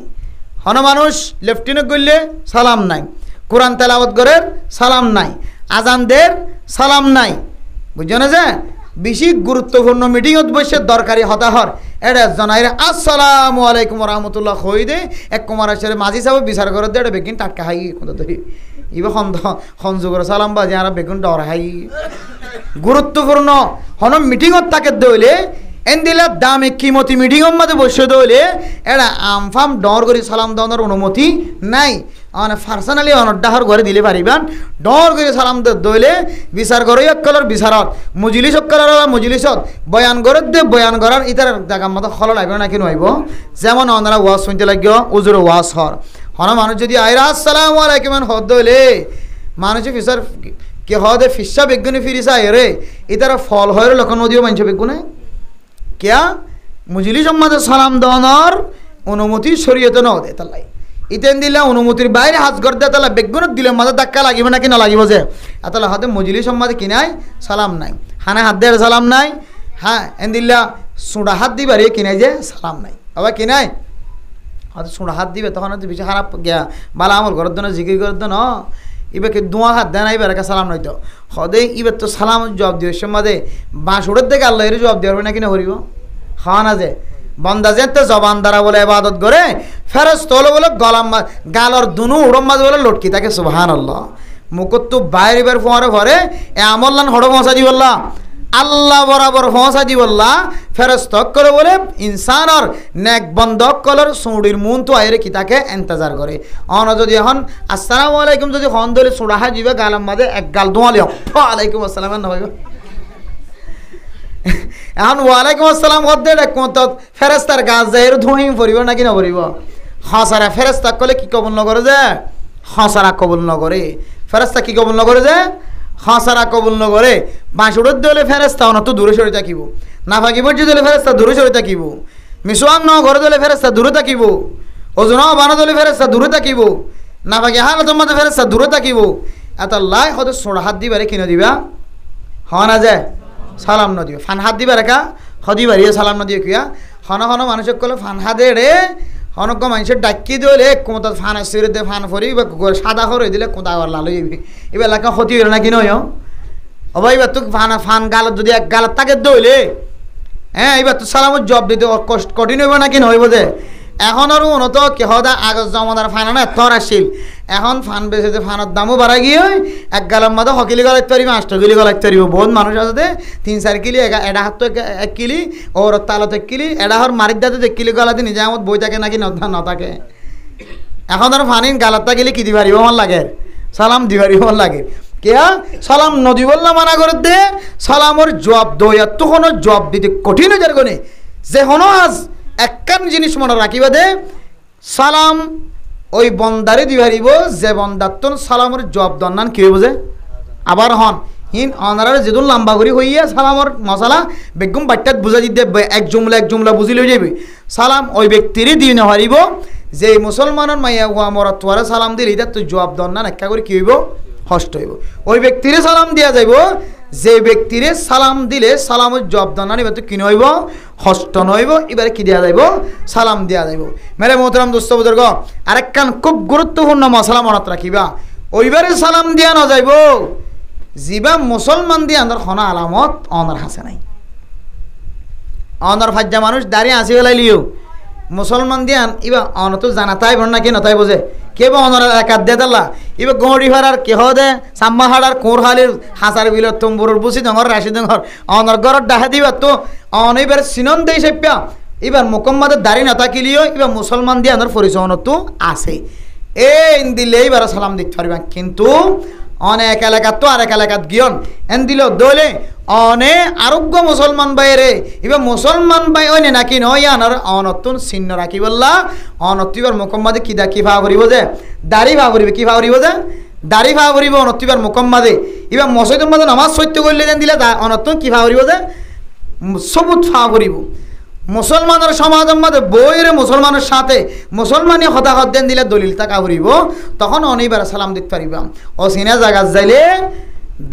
Speaker 1: হন মানুষ লেফটিনে করলে সালাম নাই কোরআন তেলাওয়াত করে সালাম নাই আজানদের সালাম নাই বুঝছো না যে বেশি গুরুত্বপূর্ণ মিটিংত বসে দরকারি হতাহর এটা জানাই আসসালামু আলাইকুম রহমতুল্লাহ হই দে এক কুমার আসলে মাঝি সাহেব বিচার করে দে এটা বেগুন টাটকা হাই কোথা ধরি ইবা সংযোগের সালাম বাজে আর বেগুন ডর হাই গুরুত্বপূর্ণ হন মিটিংত তাকে দইলে এন দিলে দামে কিমতি মিটিংয়ের মাঝে বসে দইলে এটা আমফাম ডর করে সালাম দেওয়ার অনুমতি নাই মানে পার্সোনালি অনড্ডাহর ঘরে দিলে পারিবান ডর করে সালাম দইলে বিচার করে এককলর বিচারত মজলিস অকলর মজলিসত বয়ান করে দে বয়ান করার ইতার জায়গার মতো খল লাগবে না কি নইব যেমন ওনারা ওয়াজ শুনতে লাগিও উজুর ওয়াজ হর হন মানুষ যদি আইরা আসসালামু আলাইকুম হদ দইলে মানুষ ফিসার কে হদে ফিসা বেগুনি ফিরিসা এরে ইতার ফল হয় লক্ষণ নদীও মানছ বেগুনে কিয়া মজলিস সম্মাদে সালাম দেওয়ার অনুমতি শরীয়তে ন দে তালাই ইতেন দিলে অনুমতির বাইরে হাজ গর দে তাহলে বেগুনত দিলে মাঝে ধাক্কা লাগিব নাকি না লাগিব যে তাহলে হাতে মজলিস সম্মাদে কি নাই সালাম নাই হানে হাত দেওয়ার সালাম নাই হ্যাঁ এন দিল্লা সুঁড়া হাত দিবার কি নাই যে সালাম নাই আবার কি নাই হয়তো সুঁড়া হাত দিবে তখন হয়তো বেশি খারাপ গিয়া বালা আমল করার জন্য জিকির করার জন্য ইবাকে দোয়া হাত দেয় না এবার সালাম নইতো হদে এবার তো সালাম জবাব দিবে সম্মাদে বাঁশুড়ের থেকে আল্লাহ এর জবাব দেওয়া হবে নাকি না হরিব খাওয়া না যে বন্দা যেতে জবান দ্বারা বলে ইবাদত করে ফেরস্ত হলো বলে গলাম গালর দুনু উড়ম মাঝে বলে লটকি থাকে সুবহানাল্লাহ মুখত তো বাইরে বের ফোয়ারে ভরে এ আমল্লান হড় পৌঁছা দি বললা আল্লাহ বরাবর পৌঁছা দি বললা ফেরস্ত করে বলে ইনসানর নেক বন্ধক কলর সুড়ির মুন তো আইরে কি তাকে ইন্তজার করে অন যদি এখন আসসালামু আলাইকুম যদি হন দলে সুড়াহা জিবে গালাম মাঝে এক গাল দোয়ালিও ওয়ালাইকুম আসসালাম না হইব এখন ওয়ালাইকুম আসসালাম হদ্দে কোত ফেরেস্তার গাছ যায় এর ধুঁই পড়িব নাকি না পড়িব হসারা ফেরেস্তা কলে কি কবুল নগরে যে হসারা কবুল নগরে ফেরেস্তা কি কবুল নগরে যে হসারা কবুল নগরে বাঁশুড়ের দলে ফেরেস্তা অনত দূরে সরে থাকিব না ফাঁকিব যে দলে ফেরেস্তা দূরে সরে থাকিব মিসওয়াক ন ঘরে দলে ফেরেস্তা দূরে থাকিব ওজন বানা দলে ফেরেস্তা দূরে থাকিব না ফাঁকি হালতের মধ্যে ফেরেস্তা দূরে থাকিব এত লাই হয়তো সোড়া হাত দিবারে কিনে দিবা হওয়া না যায় সালাম ন দিও ফান হাত দিবা রেখা হদি বাড়িয়ে সালাম ন দিও কিয়া হন হন মানুষের কলে ফান হাতে রে হনক মানুষের ডাকি দিলে কোঁতা ফান আসিরে দে ফান ফরি সাদা করে দিলে কোঁতা লাল যাবি এবার এলাকা ক্ষতি হইল নাকি নয় হবা এবার তো ফান গালত যদি এক গালত তাকে দইলে হ্যাঁ এবার তো সালামত জব দিতে কঠিন হইব নাকি নইব যে এখন আর উন্নত কেহদা আগজ জমাদার ফান এত আসছিল এখন ফান বেচে ফানের দামও বাড়া গিয়ে এক গালার মধ্যে হকিলি গলাইতে পারিব 8 কিলি গলাইতে পারিব বহুত মানুষ আছে 3-4 কিলি এডা হাত তো 1 কিলি ওর তালতে 1 কিলি এডা হর মারিক দাতে 1 কিলি গলাতে নিজে আমত বই থাকে নাকি ন থাকে এখন আর ফানিন গালাতটা গেলে কি দিবারিব আমার লাগে সালাম দিবারিব আমার লাগে কেয়া সালাম নদী বললা মানা করে দে সালামর জবাব দইয়া তখন জবাব দিতে কঠিন হয়ে যার গনে যে হনো আজ একখান জিনিস মনে রাখিবা দে সালাম ওই বন্দারে দিবারিব যে বন্দাত্তন সালামর জবাব দন্নান কি হইব যে আবার হন হিন অনারারে যেদুন লম্বা করি হইয়া সালামর মশালা বেগম বাট্টাত বুঝা দিতে এক জুমলা বুঝি লই যাবে সালাম ওই ব্যক্তিরই দিয়ে না হারিব যে মুসলমানের মাইয়া হুয়া মরা তোয়ারে সালাম দিলে এটা তো জবাব দন্নান একটা করে কি হইব হষ্ট হইব ওই ব্যক্তিরে সালাম দিয়া যাইব যে ব্যক্তিরে সালাম দিলে সালামের জবাব দানা এবার তো কি নইব হস্ত নইব এবারে কি দেওয়া যাইব সালাম দেওয়া যাইব মেরে মোহতরম দোস্ত বুজুর্গ আরেকখান খুব গুরুত্বপূর্ণ মশলা মনত রাখিবা ওইবারে সালাম দিয়া না যাইব জিবা মুসলমান দিয়ে আনার খনা আলামত অনার হাসে নাই অনার ফাজ্জা মানুষ দাঁড়িয়ে আসি ফেলাইলিও মুসলমান দিয়ান ইবা অন তো জানাতাই বন না কি নতাই বোঝে কেবা অনর একাত দে দাল্লা ইবা গড়ি ফারার কেহ দে সাম্মা হাড়ার কোর হালির হাসার বিলত তুমবুরুর বুসি ডঙর রাশি ডঙর অনর গরত ডাহা দিবা তো অন এবার সিনন দেই সেপ্যা এবার মুকম্মাদের দাড়ি না থাকিলিও এবার মুসলমান দিয়ে আনার পরিচয় তো আছে এন দিলে এবার সালাম দিতে পারবা কিন্তু অনেক এলাকাত তো আরেক এলাকাত গিয়ন এন দিল দলে অনে আরোগ্য মুসলমান বাইরে এবার মুসলমান বাই ওই নাকি নয় আনার অনতুন চিহ্ন রাখি বললা অনতিবার মুকম্মাদে কিদা কি ভাব করিব যে দাড়ি ভাব করিবে কি ভাব করিব যে দাড়ি ভাব করিব অনতিবার মুকম্মাদে এবার মসজিদের মধ্যে নামাজ সত্য করলে যেন দিলে অনতুন কি ভাব করিব যে সবুত ভাব করিব মুসলমানের সমাজের মধ্যে বইরে মুসলমানের সাথে মুসলমানি হতাহত দেন দিলে দলিল টাকা করিব তখন অনেকবার সালাম দিতে পারিবা অচিনা জায়গা যাইলে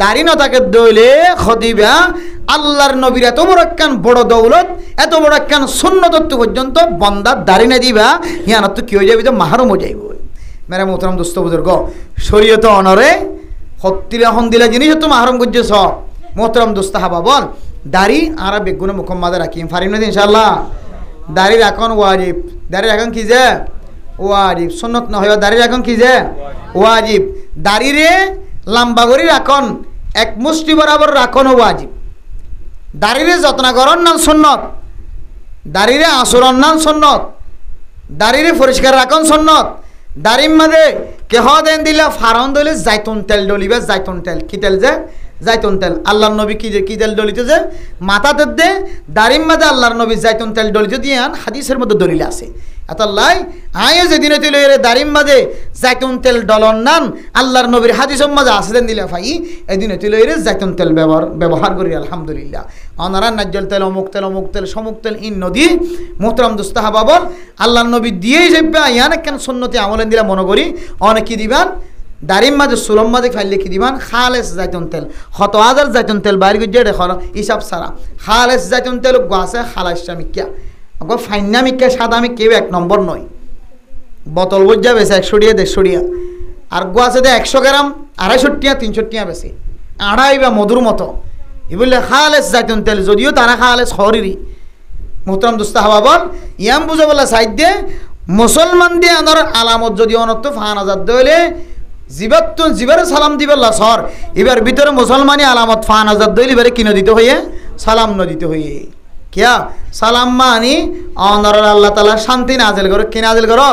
Speaker 1: দাড়ি নতাকে দইলে খদিবা আল্লাহর নবীর এত বড় একখান বড় দৌলত এত বড় একখান সুন্নতত্ব পর্যন্ত বন্দার দাড়ি না দিবা ইয়ানত তো কি হয়ে যাবে তো মাহারম হয়ে যাইব মেরা মোহতারাম দোস্ত বুজুর্গ শরীয়ত অনরে হত্তিলে হন্দিলা জিনিস তো মাহারম করছেছ মোহতারাম দোস্ত হাবা বল দাড়ি আর বেগুনে মুকম্মাদে রাখিম ফারিম না ইনশাআল্লাহ দাড়ি রাখন ওয়াজিব দাড়ি রাখন কি যে ওয়াজিব সুন্নত না হয় দাড়ি রাখন কি যে ওয়াজিব দাড়ি রে লম্বা করে রাখন এক মুষ্টি বরাবর রাখনও ওয়াজিব দাড়িরে যত্ন করন নাম সুন্নত দাড়িরে আচরণ নাম সুন্নত দাড়িরে পরিষ্কার রাখন সুন্নত দাড়ির মাঝে কেহ দেন দিলা ফারন দলে জাইতুন তেল ডলিবে জাইতুন তেল কি তেল যে জাইতুন তেল আল্লাহর নবী কি তেল ডলিতে যে মাথাতে দে দাড়ির মাঝে আল্লাহর নবী জাইতুন তেল ডলিতে দিয়ে হাদিসের মধ্যে দলিল আছে এতলাই আয়ে যেদিন তুই লইরে দাড়ির মাঝে জাইতুন তেল ডলন নান আল্লাহর নবীর হাদিসের মাঝে আসলেন দিলা ভাই এদিন তুই লইরে জাইতুন তেল ব্যবহার করি আলহামদুলিল্লাহ অনারা নাজ্জল তেল অমুক তেল সমুক তেল ইন নদী মোহতারাম দুস্তাহাবা বল আল্লাহর নবী দিয়েই যাবে ইয়ান কেন সুন্নতি আমলেন দিলা মনে করি অনেক কি দিবান দাড়ির মাঝে সুলম মাঝে ফাইলে কি দিবান খালেস জাইতুন তেল হত হাজার জাইতুন তেল বাইরে গিয়ে দেখো হিসাব সারা খালেস জাইতুন তেল গাছে খালাইসা মিক্কা গো ফাইনা মিক্কা সাদা আমি কেউ এক নম্বর নয় বোতল বুঝ যাবে 100 টিয়া 150 টিয়া আর গাছে দে 100 গ্রাম 250 টিয়া 300 টিয়া বেশি আড়াই বা মধুর মতো ই বললে খালেস জাইতুন তেল যদিও তারা খালেস হরিরি মোহতারাম দুস্তাহাবা বল ইয়াম বুঝে বলা সাইড দিয়ে মুসলমান দিয়ে আনার আলামত যদি অনত্য ফান আজাদ দইলে জিবার সালাম দিবেল্লা সর এবার ভিতরে মুসলমানি আলামত ফান আজাদ দইলে এবারে কিনে দিতে হইয়ে সালাম ন দিতে হইয়ে কিয়া সালাম মানি অনর আল্লাহ তাআলা শান্তি নাজিল করে কি নাজিল করো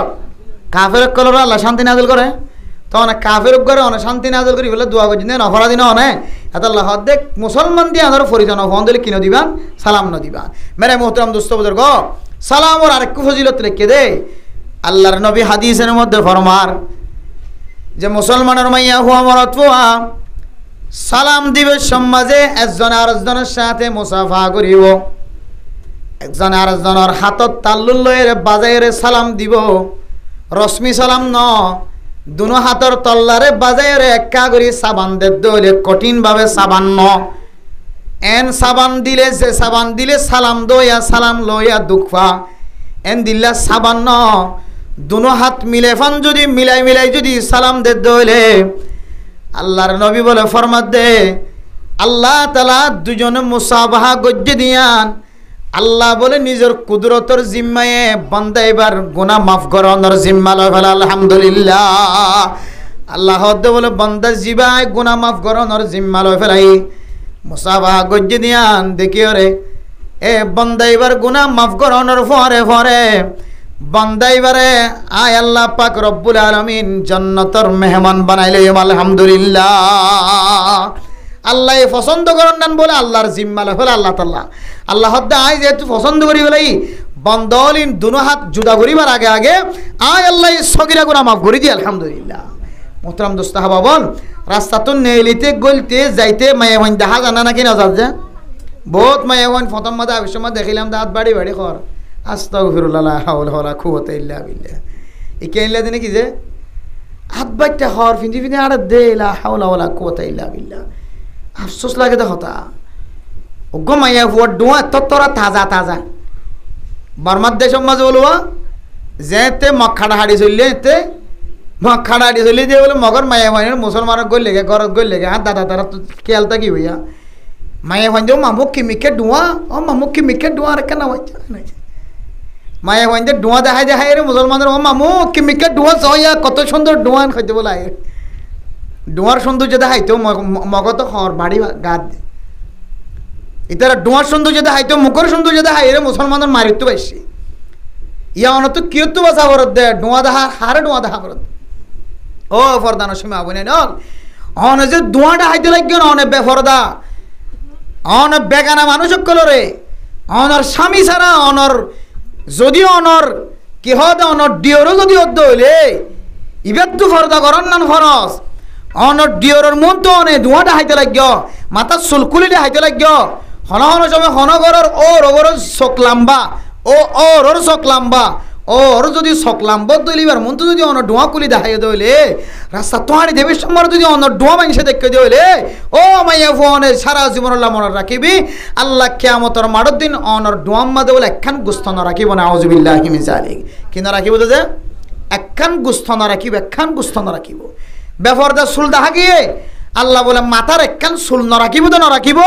Speaker 1: কাফের কলর আল্লাহ শান্তি নাজিল করে তখন কাফের করে অনেক শান্তি নাজিল করি বলে দোয়া করছি না অপরাধী না অনেক এত আল্লাহ দেখ মুসলমান দিয়ে আনার পরিচয় ফোন দিলে কিনে দিবান সালাম ন দিবান মেরে মোহতারাম দোস্ত বুজুর্গ সালাম ওর আরেক ফজিলত রেখে দে আল্লাহর নবী হাদিসের মধ্যে ফরমার যে মুসলমানের মাইয়া হুয়া মরত হুয়া সালাম দিবে সমাজে একজন আরেকজনের সাথে মুসাফা করিব একজন আরেকজনের হাতত তাল্লুল লয়ের বাজাইরে সালাম দিব রশ্মি সালাম ন দুনো হাতর তল্লারে বাজাইরে একা করি সাবান দে দইলে কঠিনভাবে সাবান ন এন সাবান দিলে সালাম দইয়া সালাম লইয়া দুঃখা এন দিল্লা সাবান ন দুনো হাত মিলে ফান যদি মিলাই যদি সালাম দে দইলে আল্লাহর নবী বলে ফরমাত দে আল্লাহ তাআলা দুজনে মুসাবাহা গজ্জে দিয়ান আল্লাহ বলে নিজের কুদরতর জিম্মায়ে বান্দা এবার গুনাহ মাফ করানোর জিম্মা লয় ফেলা আলহামদুলিল্লাহ আল্লাহ বলে বান্দা জিবায় গুনাহ মাফ করানোর জিম্মা লয় ফেলাই মুসাবাহা গজ্জে দিয়ান দেখিও রে এ বান্দা এবার গুনাহ মাফ করানোর পরে বান্দা এবারে আয় আল্লাহ পাক রব্বুল আলামিন জান্নাতের মেহমান বানাইলে আলহামদুলিল্লাহ আল্লাহ পছন্দ করেন না বলে আল্লাহর জিম্মা হল আল্লাহ তাআলা আল্লাহ আয় যেহেতু পছন্দ করি বলেই বন্দলিন দুনো হাত জুদা করিবার আগে আয় আল্লাহ সগিরা গুনাহ মাফ করে দি আলহামদুলিল্লাহ মোহতারাম দোস্তাহাবা বল রাস্তা তো নেলিতে গলতে যাইতে মায়া হইন দেখা জানা নাকি না যাচ্ছে বহুত মায়া হইন প্রথম মাদা আবিসময় দেখিলাম দাঁত বাড়ি কর আস্তাগফিরুল্লাহ লা হাওলা ওয়ালা কুওয়াতা ইল্লা বিল্লাহ এই কেনলা দিনে কি যে হাত বাইটা হর ফিন্দি আর দে লা হাওলা ওয়ালা কুওয়াতা ইল্লা বিল্লাহ আফসোস লাগে দেখতা ওগো মাইয়া ফুয়ার ডোয়া ততরা তাজা বর্মার দেশের মাঝে বলবা যেতে মক্কাটা হাড়ি চললে এতে খাড়া দিয়ে চলি দিয়ে বলে মগর মায়া ভাই মুসলমানের গই লেগে ঘরত গই লেগে হ্যাঁ দাদা তারা তো খেয়ালটা কি হইয়া মায়া ভাই মামুক কি মিকে ডুয়া ও মামুক কি মিকে ডুয়া আর কেন মায়া ভাই ডুয়া দেখাই দেখাই রে মুসলমানের ও মামুক কি মিকে ডুয়া সইয়া কত সুন্দর ডুয়ান খাইতে বলে ডুয়ার সৌন্দর্য দেখাইতো মগত খর বাড়ি গাদ ইতারা ডুয়ার সৌন্দর্য দেখাইতো মুখর সৌন্দর্য দেখাই রে মুসলমানের মারিত পাইছি ইয়া অনত কিয়তো বাসা বরত দে ডুয়া দেখা হারে ডুয়া দেখা বরত ও ফরদানো সীমা বনে ন অন যে ডুয়াটা হাইতে লাগবে না অনেক বেফরদা অনেক বেগানা মানুষ কলরে অনর স্বামী ছাড়া অনর যদি অনর কি হদ অনর ডিওরও যদি অদ্দ হইলে ইবেদ তো ফরদা করন নান ফরস অনর ডিওরের মন তো অনে ডুয়াটা হাইতে লাগবে মাথা চুলকুলিটা হাইতে লাগবে হন হন সময় হনগরর ও রগর চোখ লাম্বা ও ওর চোখ লাম্বা ওর যদি চোখ লাম্ব দলিবার মন তো যদি অন ডুয়া কুলি দেখাই দইলে রাস্তা তোহারি দেবীর সময় যদি অন ডুয়া মানুষে দেখে দইলে ও মাইয়া ফোনে সারা জীবন মনে রাখিবি আল্লাহ কিয়ামতর মাড়র দিন অনর ডুয়াম মাদে বলে একখান গুস্ত ন রাখিব না আউযুবিল্লাহি মিন যালিক কি না রাখিব যে একখান গুস্ত ন রাখিব একখান গুস্ত ন রাখিব বেফরদা চুল দেখা গিয়ে আল্লাহ বলে মাথার একখান চুল ন রাখিব তো ন রাখিব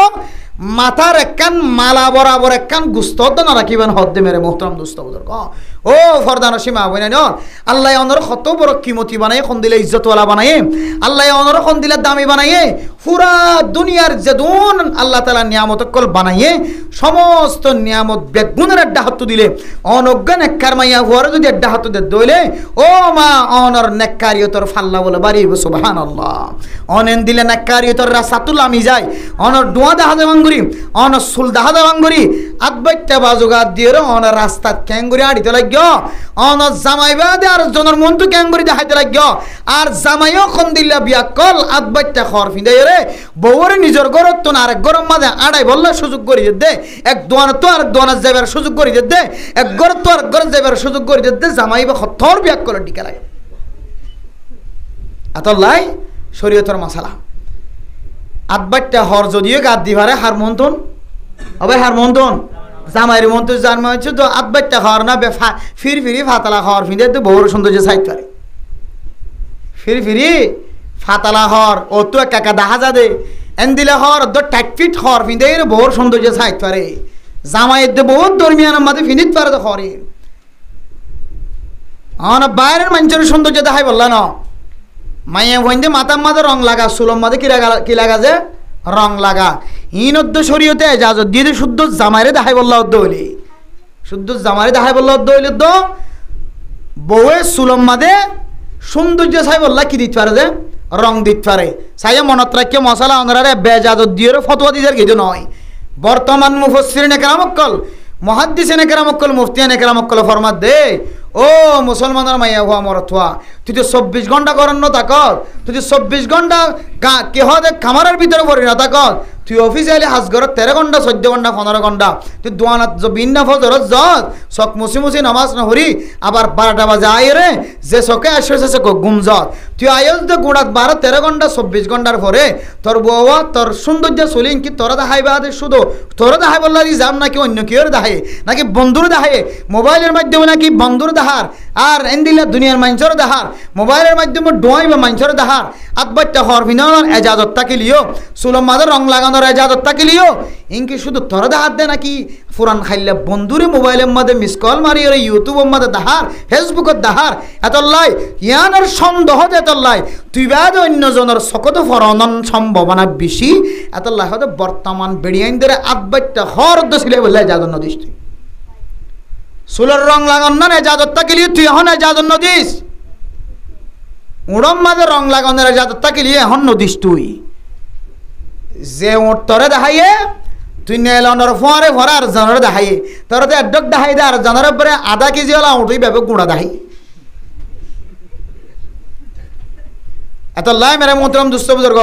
Speaker 1: মাথার একখান মালা বরাবর একখান গুস্ত তো না রাখিবেন হদ্দে মেরে মোহতরম দুস্ত বুজুর্গ ও ফরদান সীমা বইনা ন আল্লাহ অনর কত বড় কিমতি বানায় কোন দিলে ইজ্জতওয়ালা বানায় আল্লাহ অনর কোন দিলে দামি বানায় পুরা দুনিয়ার যেদুন আল্লাহ তাআলা নিয়ামত কল বানায় সমস্ত নিয়ামত বেগুনের একটা হাত দিলে অনজ্ঞ নেককার মাইয়া হুয়ার যদি একটা হাত দে দইলে ও মা অনর নেককারিয়তর ফাল্লা বলে বাড়ি সুবহানাল্লাহ অনেন দিলে নেককারিয়তর রাসাতুল আমি যায় অনর দোয়া দেখা দেবাঙ্গুরি অনর সুল দেখা দেবাঙ্গুরি আদবাইটা বাজুগা দিয়ে অনর রাস্তা ক্যাঙ্গুরি আড়িতে লাগ অনর জামাই বাদে আর জনের মন তো ক্যাঙ্গুরি দেখাইতে লাগ আর জামাইও খন দিলে বিয়া কল আদবাইটা খর ফিন্দে রে বউরে নিজের ঘরত তো না আরেক গরম মাঝে আড়াই বললে সুযোগ করি দে এক দোয়ানা তো আরেক দোয়ানা যাইবার সুযোগ করি দে এক ঘর তো আরেক ঘর যাইবার সুযোগ করি দে জামাই বা খর বিয়া কলে টিকা লাগে আতল্লাই শরীয়তের মাসালা আদবাইটা হর যদিও গাদ দিবারে হার মন্তন হবে হার মন্তন জামাইয়ের মন্তন জানমা হচ্ছে তো আদবাইটা হর না ফিরি ফাতালা হর ফিন্দে তো বউর সৌন্দর্য সাইড করে ফিরি ফাতালা হর ও তো একা দেখা যা দে এন দিলে হর তো টাইট হর ফিন্দে বউর সৌন্দর্য সাইড করে জামাইয়ের তো বহুত দরমিয়ান মাঝে ফিনিত পারে তো হরে বাইরের মানুষের সৌন্দর্য দেখাই বললা না মাইয়া ভইন্দে মাথার মাঝে রং লাগা সুলম মাঝে কি লাগা যে রং লাগা ইনদ্দ শরীয়তে এজাজত দিয়ে শুদ্ধ জামাইরে দেখাই বললা অদ্দ হইলে শুদ্ধ জামাইরে দেখাই বললা অদ্দ হইলে তো বউয়ে সুলম মাঝে সৌন্দর্য চাই বললা কি দিতে পারে যে রং দিতে পারে চাইয়া মনত রাখিয়ে মশলা অনরারে বেজাজত দিয়ে ফতোয়া দিতে কিছু নয় বর্তমান মুফাসসিরিন কেরামক্কল মুহাদ্দিসিন কেরামক্কল মুফতিয়ান কেরামক্কল ফরমাত দে ও মুসলমানের মাইয়া হুয়া মরথুয়া তুই তো 24 ঘন্টা করেন না তাকত তুই তো 24 ঘন্টা কেহ খামারের ভিতরে পড়ি না তাকত তুই অফিসিয়ালি হাজগরত 13 ঘন্টা 14 ঘন্টা 15 ঘন্টা তুই দোয়ানাত বিন্না ফজরত যত চক মুছি নামাজ না হরি আবার 12টা বাজে আয় রে যে চকে আসে সে গুমজত তুই আয়স দে গুণাত 12-13 ঘন্টা 24 ঘন্টার পরে তোর বউয়া তোর সৌন্দর্য চলিং কি তোরা দেখাই বাদে শুধু তোরা দেখাই বললা যাম নাকি অন্য কেউ দেখাই নাকি বন্ধুর দেখাই মোবাইলের মাধ্যমে নাকি বন্ধুর দেখার আর এন্দিলা দুনিয়ার মানুষের দেখার মোবাইলের মাধ্যমে ডোয়াই বা মানুষের দেখার আদবাইটা হর ভিনানোর এজাজত তাকিলিও সুলম মাদের রং লাগানোর এজাজত তাকিলিও ইনকি শুধু তোরা দেখার দে নাকি ফুরান খাইলে বন্ধুরে মোবাইলের মধ্যে মিস কল মারি ওর ইউটিউবের মধ্যে দেখার ফেসবুকত দেখার এতলাই ইয়ানোর সন্দেহ এতলাই তুই বাদ অন্যজনের সকত ফরনন সম্ভাবনা বেশি এতলাই হয়তো বর্তমান বেড়িয়াইনদের আদবাইটা হর দছিলে বলে এজাজত নদিস তুই সুলের রং লাগান না এজাজত তাকিলিয়ে তুই এখন এজাজত নদিস উড়ম মাঝে রং লাগানোর এজাজত তাকিলিয়ে এখন নদিস তুই যে উঠ তরে দেখাইয়ে তুই নেলনের ফোয়ারে ভরা আর জানার দেখাইয়ে তোর তো একডক দেখাই দে আর জানার পরে আধা কেজি হলা উঠি ব্যাপক গুঁড়া দেখাই এত লাই মেরে মোহতরম দুস্থ বুজুর্গ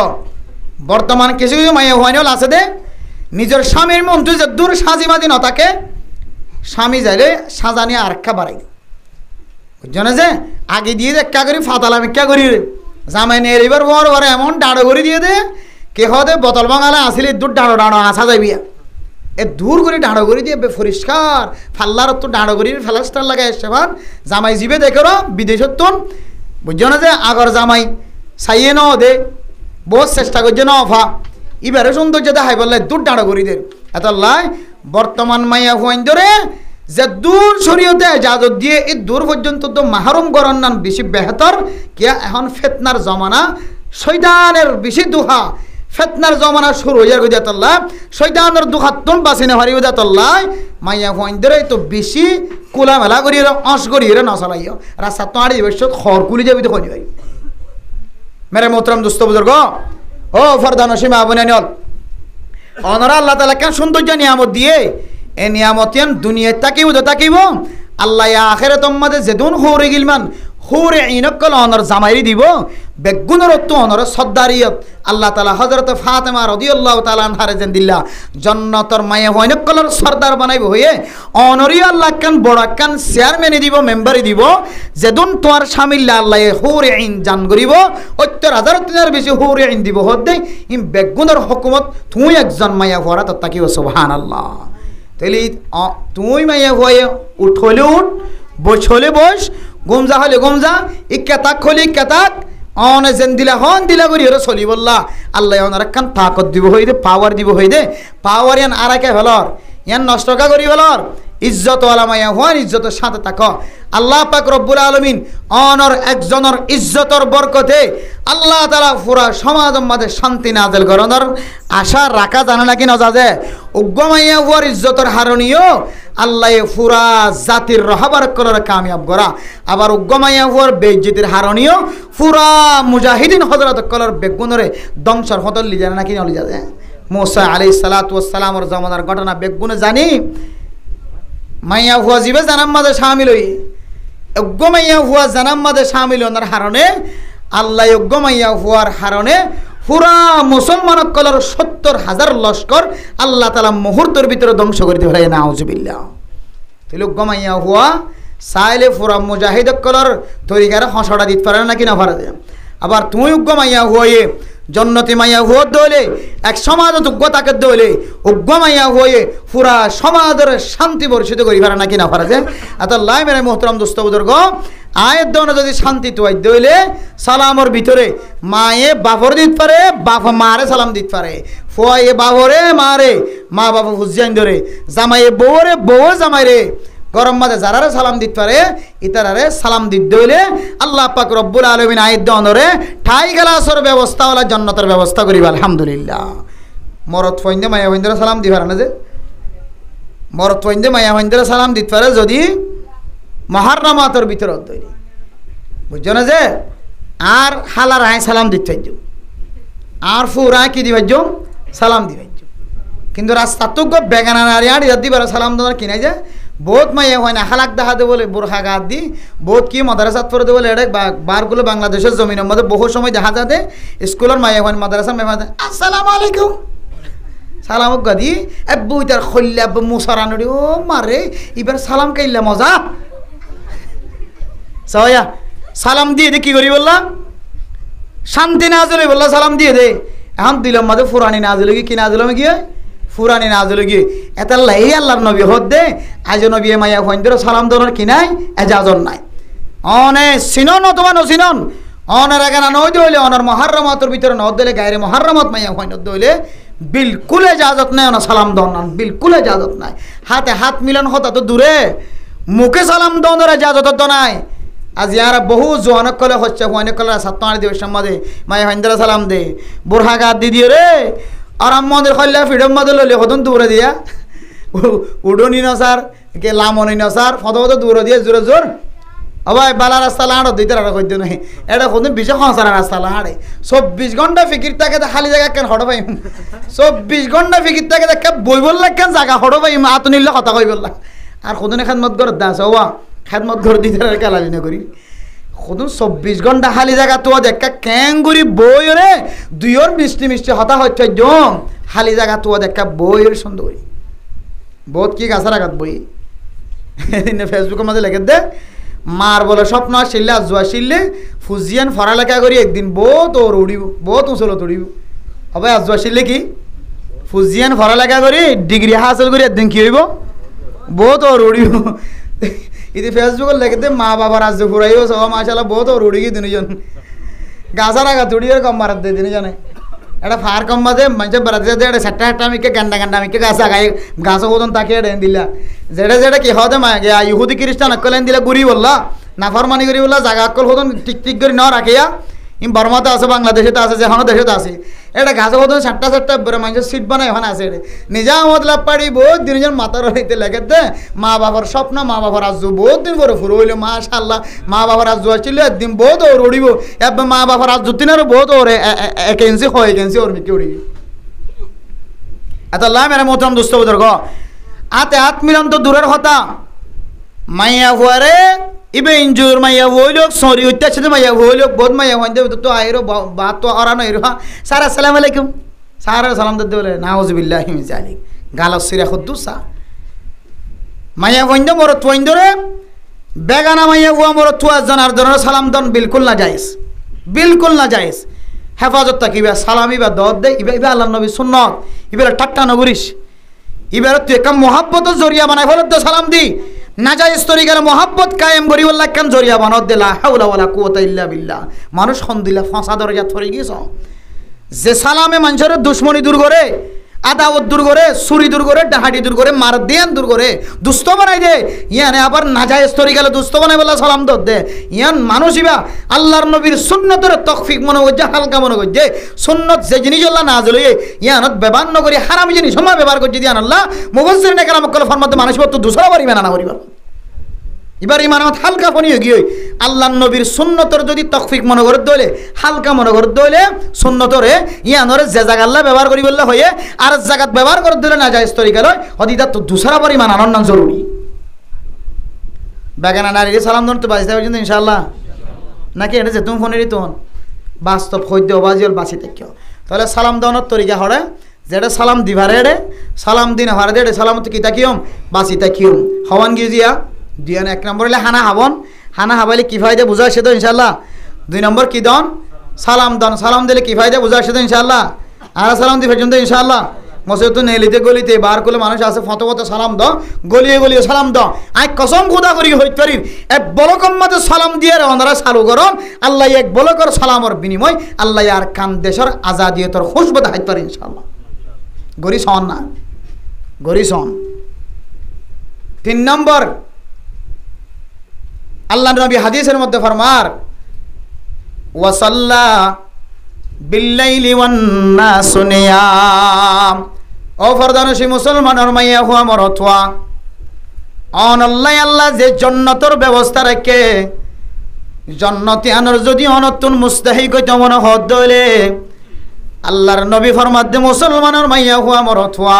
Speaker 1: বর্তমান কিছু কিছু মাইয়া হওয়ানিও আছে দে নিজের স্বামীর মন তুই যে দূর সাজিমাদি নতাকে স্বামী যাইলে সাজানি আর একটা বাড়াই বুঝছো যে আগে দিয়ে দে একটা করি ফাতালাম একটা করি জামাই নিয়ে এবার বড় বড় এমন ডাড়ো করে দিয়ে দে কে হতে বোতল বাঙালা আসলে দূর ডাড়ো ডাড়ো আসা যাবি এ দূর করে ডাড়ো করে দিয়ে পরিষ্কার ফাল্লার তো ডাড়ো করে ফেলাস্টার লাগাই এসে ভান জামাই জিবে দেখো বিদেশত বুঝছো না যে আগর জামাই চাইয়ে ন দে বহুত চেষ্টা করছে ন অফা এবারে সৌন্দর্য দেখাই বললে দূর ডাঁড়া করি দে এত লাই বর্তমান মাইয়া হুয়াইন ধরে যে দূর শরীয়তে এজাজত দিয়ে এই দূর পর্যন্ত তো মাহরুম গরন নান বেশি বেহতর কিয়া এখন ফেতনার জমানা শয়তানের বেশি দুহা ফেতনার জমানা শুরু হয়ে গিয়ে তল্লা শয়তানের দুহাত তুন বাঁচি না হারিয়ে যা তল্লাই মাইয়া হুয়াইন ধরে তো বেশি কোলা মেলা করিয়ে অস করিয়ে নচলাইও রাস্তা তো আড়ি বেশ খড় কুলি যাবি তো খনি ভাই মেরে মোহতরম দোস্ত বুজুর্গ ও ফরদান সীমা আবনানিল অনরা আল্লাহ তাআলা কেন সৌন্দর্য নিয়ামত দিয়ে এ নিয়ামতেন দুনিয়ায় তাকিব আল্লাহ আখিরাত মধ্যে যেদুন হৌরে গিলমান হৌরে ইনকল অনর জামাইরি দিব বেগুনের তো অনর সদ্দারিয়ত আল্লাহ তাআলা হযরত ফাতেমা রাদিয়াল্লাহু তাআলা আনহারে যেন দিল্লা জান্নাতের মায়ে হইনকলর সরদার বানাইব হয়ে অনরি আল্লাহ কান বড় কান চেয়ারম্যান দিব মেম্বারই দিব যেদুন তোর শামিল আল্লাহ হৌরে ইন জান করিব ৭০,০০০ বেশি হৌরে ইন দিব হদে ইম বেগুনের হুকুমত তুই একজন মায়া হওয়ারা তো তাকিব সুবহানাল্লাহ তাহলে তুই মাইয়া হয়ে উঠলে উঠ বস হলে বস গুমজা হলে গুমজা ইক্কাতাক হলে ইক্কাতাক অনে যেন দিলা হন দিলা করি ওরা চলি বললা আল্লাহ ওনার একখান তাকত দিব হই দে পাওয়ার দিব হই দে পাওয়ার ইয়ান আর একে ফেলর ইয়ান নষ্টকা করি ফেলর ইজ্জত ওয়ালা মাইয়া হওয়ার ইজ্জতের সাথে থাক আল্লাহ পাক রব্বুল আলামিন অনর একজনের ইজ্জতর বরকতে আল্লাহ তাআলা পুরা সমাজের মধ্যে শান্তি নাযিল করার আশা রাখা জানা নাকি না যাবে উগ্র মাইয়া হওয়ার ইজ্জতর হারণীয় আল্লাহ পুরা জাতির রহাবার করার কামিয়াব করা আবার উগ্র মাইয়া হওয়ার বেইজ্জতির হারণীয় পুরা মুজাহিদিন হযরত কলর বেগুনরে ধ্বংসর হতল লিজা নাকি না লিজা যায় মুসা আলাইহিস সালাতু ওয়াস সালামের জামানার ঘটনা বেগুনে জানি মাইয়া হুয়া জিবে জানাম মাঝে শামিল হই অজ্ঞ মাইয়া হুয়া জানাম মাঝে শামিল হওয়ার হারণে আল্লাহ অজ্ঞ মাইয়া হুয়ার হারণে পুরা মুসলমান কলর ৭০,০০০ লস্কর আল্লাহ তাআলা মুহূর্তের ভিতরে ধ্বংস করে দিতে পারে নাউজুবিল্লাহ তাহলে অজ্ঞ মাইয়া হুয়া চাইলে পুরা মুজাহিদ কলর তরিকার হসড়া দিতে পারে নাকি না পারে আবার তুমি অজ্ঞ মাইয়া হুয়ে জন্নতি মাইয়া হুয়া দলে এক সমাজ উগ্র তাকে দলে উগ্র মাইয়া হয়ে পুরা সমাজের শান্তি বর্ষিত করি পারে নাকি না পারে যে এত লাই মেরে মোহতরম দোস্ত বুজুর্গ আয়ের দনে যদি শান্তি তো দইলে সালামর ভিতরে মায়ে বাপর দিতে পারে বাপ মারে সালাম দিতে পারে ফুয়ায়ে বাপরে মারে মা বাবা হুজিয়ান ধরে জামাইয়ে বউরে বউ জামাইরে গরম মাঝে যারারে সালাম দিতে পারে ইতারারে সালাম দিতে হইলে আল্লাহ পাক রব্বুল আলামিন আয়াত দনরে ঠাই গলাসর ব্যবস্থা ওলা জান্নাতের ব্যবস্থা করিব আলহামদুলিল্লাহ মরত ফইন্দে মায়া ফইন্দে সালাম দিবার না যে মরত ফইন্দে মায়া ফইন্দে সালাম দিতে পারে যদি মুহররমাতের ভিতরত দইরি বুঝছো না যে আর হালার আয় সালাম দিতে পাইছো আর ফুরা কি দিবাইছ সালাম দিবাইছ কিন্তু রাস্তা তো বেগানা নারী আর দিবার সালাম দেওয়ার কিনাই যায় বহুত মাইয়া হয় না হালাক দেখা দে বলে বোরখা গাত দি বহুত কি মাদ্রাসাত পড়ে দে বলে এটা বারগুলো বাংলাদেশের জমিনের মধ্যে বহু সময় দেখা যাতে স্কুলের মাইয়া হয় মাদ্রাসার মেয়ে আসসালামু আলাইকুম সালাম গাদি বই তার খল্লা মুসারানি ও মারে এবার সালাম কাইলা মজা সয়া সালাম দিয়ে দে কি করি বললাম শান্তি না জলে বললা সালাম দিয়ে দে এখন দিলাম মাঝে ফুরানি না জলে কি না জলে গিয়ে ফুরানি না জলে গিয়ে এত এই আল্লাহর নবী হদ দে আজ নবী মাইয়া ফইন্দর সালাম দোনার কি নাই এজাজত নাই অনে সিনন অথবা নসিনন অনের আগে না নয় দইলে অনার মুহররমাতের ভিতরে ন দইলে গায়রে মুহররমাত মাইয়া ফইন্দর দইলে বিলকুল এজাজত নাই অনা সালাম দন বিলকুল এজাজত নাই হাতে হাত মিলন হতা তো দূরে মুখে সালাম দনের এজাজত তো নাই আজ ইয়ারা বহু জোয়ানক কলে হচ্ছে হুয়ানক কলে সাতমার দিবস সম্মাদে মাইয়া ফইন্দর সালাম দে বুরহা গাত দি দিয়ে রে আর আমাদের খল্লা ফিডম মাদে লইলে হতন দূরে দিয়া উডনি নসার কে লামনি নসার ফটো দূরে দিয়ে জোরে জোর ভাই বালা রাস্তা লাড়ো দিতে রাখা করতে নাই এটা কোনো বিশেষ সংসার রাস্তা লাড়ে 24 ঘন্টা ফিকির থাকে খালি জায়গা কেন হড়ো পাইম 24 ঘন্টা ফিকির থাকে বই বললা কেন জায়গা হড়ো পাইম আত নিলে কথা কই বললা আর খুদনে খেদমত ঘর দাস হওয়া খেদমত ঘর দিতে কালালি না করি খুদন 24 ঘন্টা খালি জায়গা তো দেখা ক্যাঙ্গুরি বই রে দুইর মিষ্টি মিষ্টি হতা হচ্ছে জম খালি জায়গা তো দেখা বইয়ের সুন্দরী বহুত কি গাছার আঘাত বই ফেসবুকের মধ্যে লেখে দে মার বলে স্বপ্ন আসলে আজুয়া আসলে ফুজিয়ান ফরালেখা করি একদিন বহুত ওর উড়িব বহুত উঁচলত উড়িব হবে আজুয়া আসলে কি ফুজিয়ান ফরালেখা করি ডিগ্রি হাসিল করি একদিন কি হইব বহুত ওর উড়িব ইদি ফেসবুকে লেগে দে মা বাবার আজ ফুরাইও সব মাশাআল্লাহ বহুত ওর উড়ি গিয়ে দুজন গাছার আগা তুড়িয়ে কম মারাত দিয়ে দিন জানে এটা ফার কম বাদে মানুষের বেড়াতে যেতে এটা সাতটা আটটা মিকে গান্ডা মিকে গাছ আগাই গাছ কোদন তাকে এটা দিলা যেটা কি হতে মা ইহুদি খ্রিস্টান অকলেন দিলা গুড়ি বললা নাফরমানি করি বললা জায়গা অকল হতন টিক করে ন রাখিয়া ইম বর্মাতে আছে বাংলাদেশে আছে যেখানে দেশে আছে এটা গাছ কোদন সাতটা মানুষের সিট বানায় ওখানে আছে এটা নিজা মতলব পাড়ি বহুত দিন মাথার হইতে লেগে দে মা বাবার স্বপ্ন মা বাবার আজু বহুত দিন পরে ফুরো হইলে মাশাআল্লাহ মা বাবার আজু আসছিল একদিন বহুত ওর উড়িব এবার মা বাবার আজু দিনের বহুত ওরে 1 ইঞ্চি 1 ইঞ্চি ওর মিকে উড়িব এত আল্লাহ মেরা মোহতরম দোস্ত বুজুর্গ আতে হাত মিলন তো দূরের কথা মাইয়া হুয়ারে ইবে ইনজুর মাইয়া হইলোক সরি উত্তাছে মাইয়া হইলোক বহুত মাইয়া হইন্দে তো আইরো বাত তো আরানো আইরো স্যার আসসালামু আলাইকুম স্যার সালাম দিতে বলে নাউজুবিল্লাহি মিন জালিক গালাস সিরা খুদ্দুসা মাইয়া হইন্দে মোর তোইন্দরে বেগানা মাইয়া হুয়া মোর তুয়া জানার দনের সালাম দন বিলকুল না জায়েজ হেফাজত তাকিবা সালামি বা দদ দে ইবে আল্লাহর নবী সুন্নাত ইবে ঠাট্টা নগরিস ইবে তুই একটা মোহাব্বত জরিয়া বানাই ফলত সালাম দি নাজায়েজ তরিকার মোহাব্বত কায়েম করি বললা কেন জরিয়া বানত দিলা হাওলা ওয়ালা কুওয়াতা ইল্লা বিল্লাহ মানুষ খন দিলা ফাঁসা দরজা থরি গিয়েছ যে সালামে মানুষের দুশ্মনী দূর করে আদাওয়াত দূর করে চুরি দূর করে ডাহাটি দূর করে মার দেন দূর করে দুস্থ বানাই দে ইয়ানে আবার নাজায়েজ তরিকালে দুস্থ বানাই বললা সালাম দত দে ইয়ান মানুষ ইবা আল্লাহর নবীর সুন্নতের তকফিক মনে করছে হালকা মনে করছে সুন্নত যে জিনিস আল্লাহ না জ্বলিয়ে ইয়ানত ব্যবহার ন করি হারামি জিনিস সময় ব্যবহার করছে দিয়ান আল্লাহ মুফাসসিরিনে কেরাম কল ফরমাতে মানুষ তো দুসরা বাড়ি মেনা না করিবার এবার ইমানত হালকা ফনি গিয়ে আল্লাহর নবীর সুন্নতর যদি তকফিক মনে করে দইলে হালকা মনে করে দইলে সুন্নতরে ইয়ানরে যে জায়গা আল্লাহ ব্যবহার করি বললে হয়ে আর জায়গাত ব্যবহার করে দিলে না যায় তরিকার হদিদা তো দুসরা পরিমাণ আনন্দ জরুরি বেগানা নারীর সালাম ধরতে বাঁচতে পারছেন ইনশাআল্লাহ নাকি এটা যে তুমি ফোনেরই তোন বাস্তব হইতে বাজিল বাঁচি থাকিও তাহলে সালাম দেওয়ানোর তরিকা হরে যেটা সালাম দিভারে এড়ে সালাম দিন হারে দে সালাম তো কিতা কিয়ম বাঁচি থাকিও হওয়ান গিয়ে দিয়ান 1 নম্বর হলে হানা হাবাইলে কি ফায়দা বুঝা সে তো ইনশাআল্লাহ 2 নম্বর কি দন সালাম দন সালাম দিলে কি ফায়দা বুঝা সে তো ইনশাআল্লাহ আর সালাম দি পর্যন্ত ইনশাআল্লাহ মসজিদ তো নেলিতে গলিতে বার করলে মানুষ আছে ফটো সালাম দাও গলিয়ে সালাম দাও আই কসম খোদা করি হইতে পারি এক বলকম মতে সালাম দিয়ে ওনারা চালু করন আল্লাহ এক বলকর সালামর বিনিময় আল্লাহ আর কান দেশের আজাদিয়তর খুশবু দেখাইতে পারে ইনশাআল্লাহ গরিসন 3 নম্বর আল্লাহ নবী হাদিসের মধ্যে ফরমার ওয়াসাল্লা বিল্লাইলি ওয়ান নাসু নিয়াম ও ফরদানসি মুসলমানের মাইয়া হুয়া মরতওয়া অন আল্লাহ যে জান্নাতের ব্যবস্থা রাখে জান্নাতি আনর যদি অনতুন মুস্তাহিক হইতে মনে হদ দইলে আল্লাহর নবী ফরমাতে মুসলমানের মাইয়া হুয়া মরতওয়া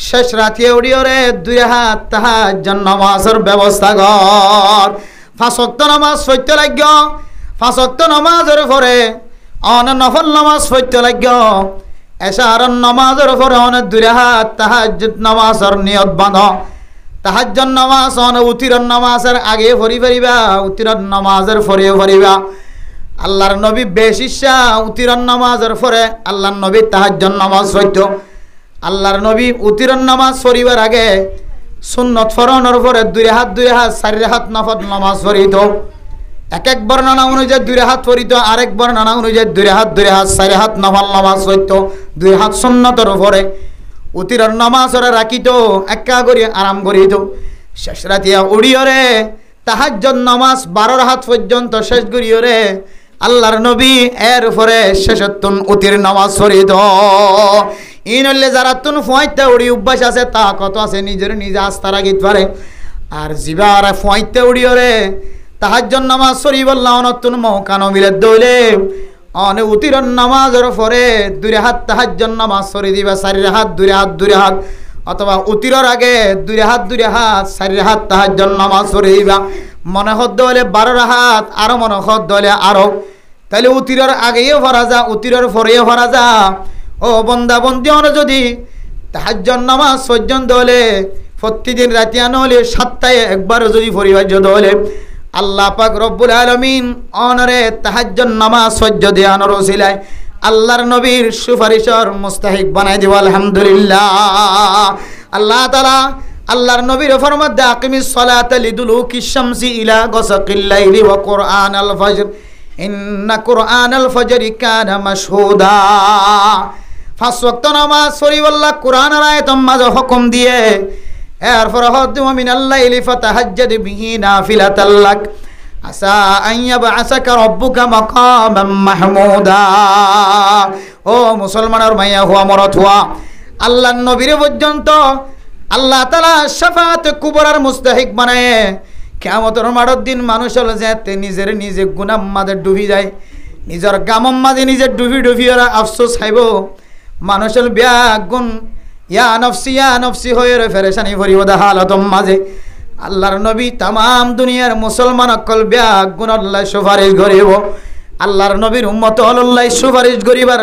Speaker 1: শেষ রাতে উড়িয়রে 2 হাত তাহাজ্জুদ নামাজের ব্যবস্থা কর 5 ওয়াক্ত নামাজ পড়তে লাগি 5 ওয়াক্ত নামাজের পরে অন নফল নামাজ পড়তে লাগি এশারার নামাজের পরে অন 2 হাত তাহাজ্জুদ নামাজের নিয়ত বাঁধো তাহাজ্জুদ নামাজ অন উতিরের নামাজের আগে পড়িবা উতিরের নামাজের পরে পড়িবা আল্লাহর নবী বেশিশা উতিরের নামাজের পরে আল্লাহর নবী তাহাজ্জুদ নামাজ পড়তো আল্লাহর নবী উতিরের নামাজ পড়িবার আগে সুন্নত ফরনের পরে 2 হাত 4 হাত নফল নামাজ পড়িত এক বর্ণনা অনুযায়ী 2 হাত পড়িত আরেক বর্ণনা অনুযায়ী 2 হাত 4 হাত নফল নামাজ পড়িত 2 হাত সুন্নতের পরে উতিরের নামাজরে রাখিত একা করে আরাম করিত শেষ রাতিয়া উড়িয়রে তাহাজ্জুদ নামাজ 12 হাত পর্যন্ত শেষ করিয়রে আল্লাহর নবী এর পরে শেষতুন উতির নামাজ পড়িত ইনলে যারা তুন ফয়তে উড়ি অভ্যাস আছে তা কত আছে নিজে আস্থা রাখিত পারে আর জিবার ফয়তে উড়িয়রে তাহাজ্জুদ নামাজ পড়ি বললাম নতুন মৌকানো মিলে দইলে অনে উতিরের নামাজের পরে 2 হাত তাহাজ্জুদ নামাজ পড়ি দিবা 4 হাত 2 হাত অথবা উতিরের আগে 2 হাত 4 হাত তাহাজ্জুদ নামাজ পড়ি দিবা মনে হদ দইলে 12 হাত আর মনে হদ দইলে আরো তাহলে উতিরের আগেও পড়া যা উতিরের পরেও পড়া যা ও বন্দা বন্দি অন যদি তাহাজ্জুদ নামাজ পর্যন্ত হলে প্রতিদিন রাতে আনলে সপ্তাহে একবার যদি পরিবার হলে আল্লাহ পাক রব্বুল আলামিন অনরে তাহাজ্জুদ নামাজ সহ্য দেয়ানোর ওসিলায় আল্লাহর নবীর সুপারিশর মুস্তাহিক বানাই দিব আলহামদুলিল্লাহ আল্লাহ তাআলা আল্লাহর নবীর ফরমাত আকিমিস সালাতা লিদুলুকিশ শামসি ইলা গাসাকিল লাইলি ওয়া কুরআনাল ফজর ইন্না কুরআনাল ফজরি কানা মাশহুদা। 5 ওয়াক্ত নামাজ পড়িবাল্লাহ কোরআনের আয়াতের মাঝে হুকুম দিয়ে এরপর হদ মিনাল লাইলি ফাতাহাজ্জাদ বিহি নাফিলাতাল লাক আসা আন ইয়াবআসাকা রাব্বুকা মাকামান মাহমুদা। ও মুসলমানের মাইয়া হুয়া মরত হুয়া, আল্লাহর নবীর পর্যন্ত আল্লাহ তাআলা শাফাআত কুবরার মুস্তাহিক বানায়। কিয়ামতের মাঠের দিন মানুষ হলো যে নিজে গুনাহ মাঝে ডুবি যায়, নিজের গামম মাঝে নিজে ডুবি ওরা আফসোস খাইব। মানুষের ব্যাগুন ইয়া নফসি হয়ে ফেরেশানি ভরিব হালতম মাঝে। আল্লাহর নবী তামাম দুনিয়ার মুসলমান অকল ব্যাগুন আল্লাহ সুপারিশ করিব। আল্লাহর নবীর উম্মত আল্লাহ সুপারিশ করিবার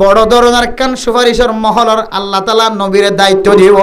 Speaker 1: বড় ধরনের কান সুপারিশের মহলর আল্লাহ তাআলা নবীর দায়িত্ব দিব।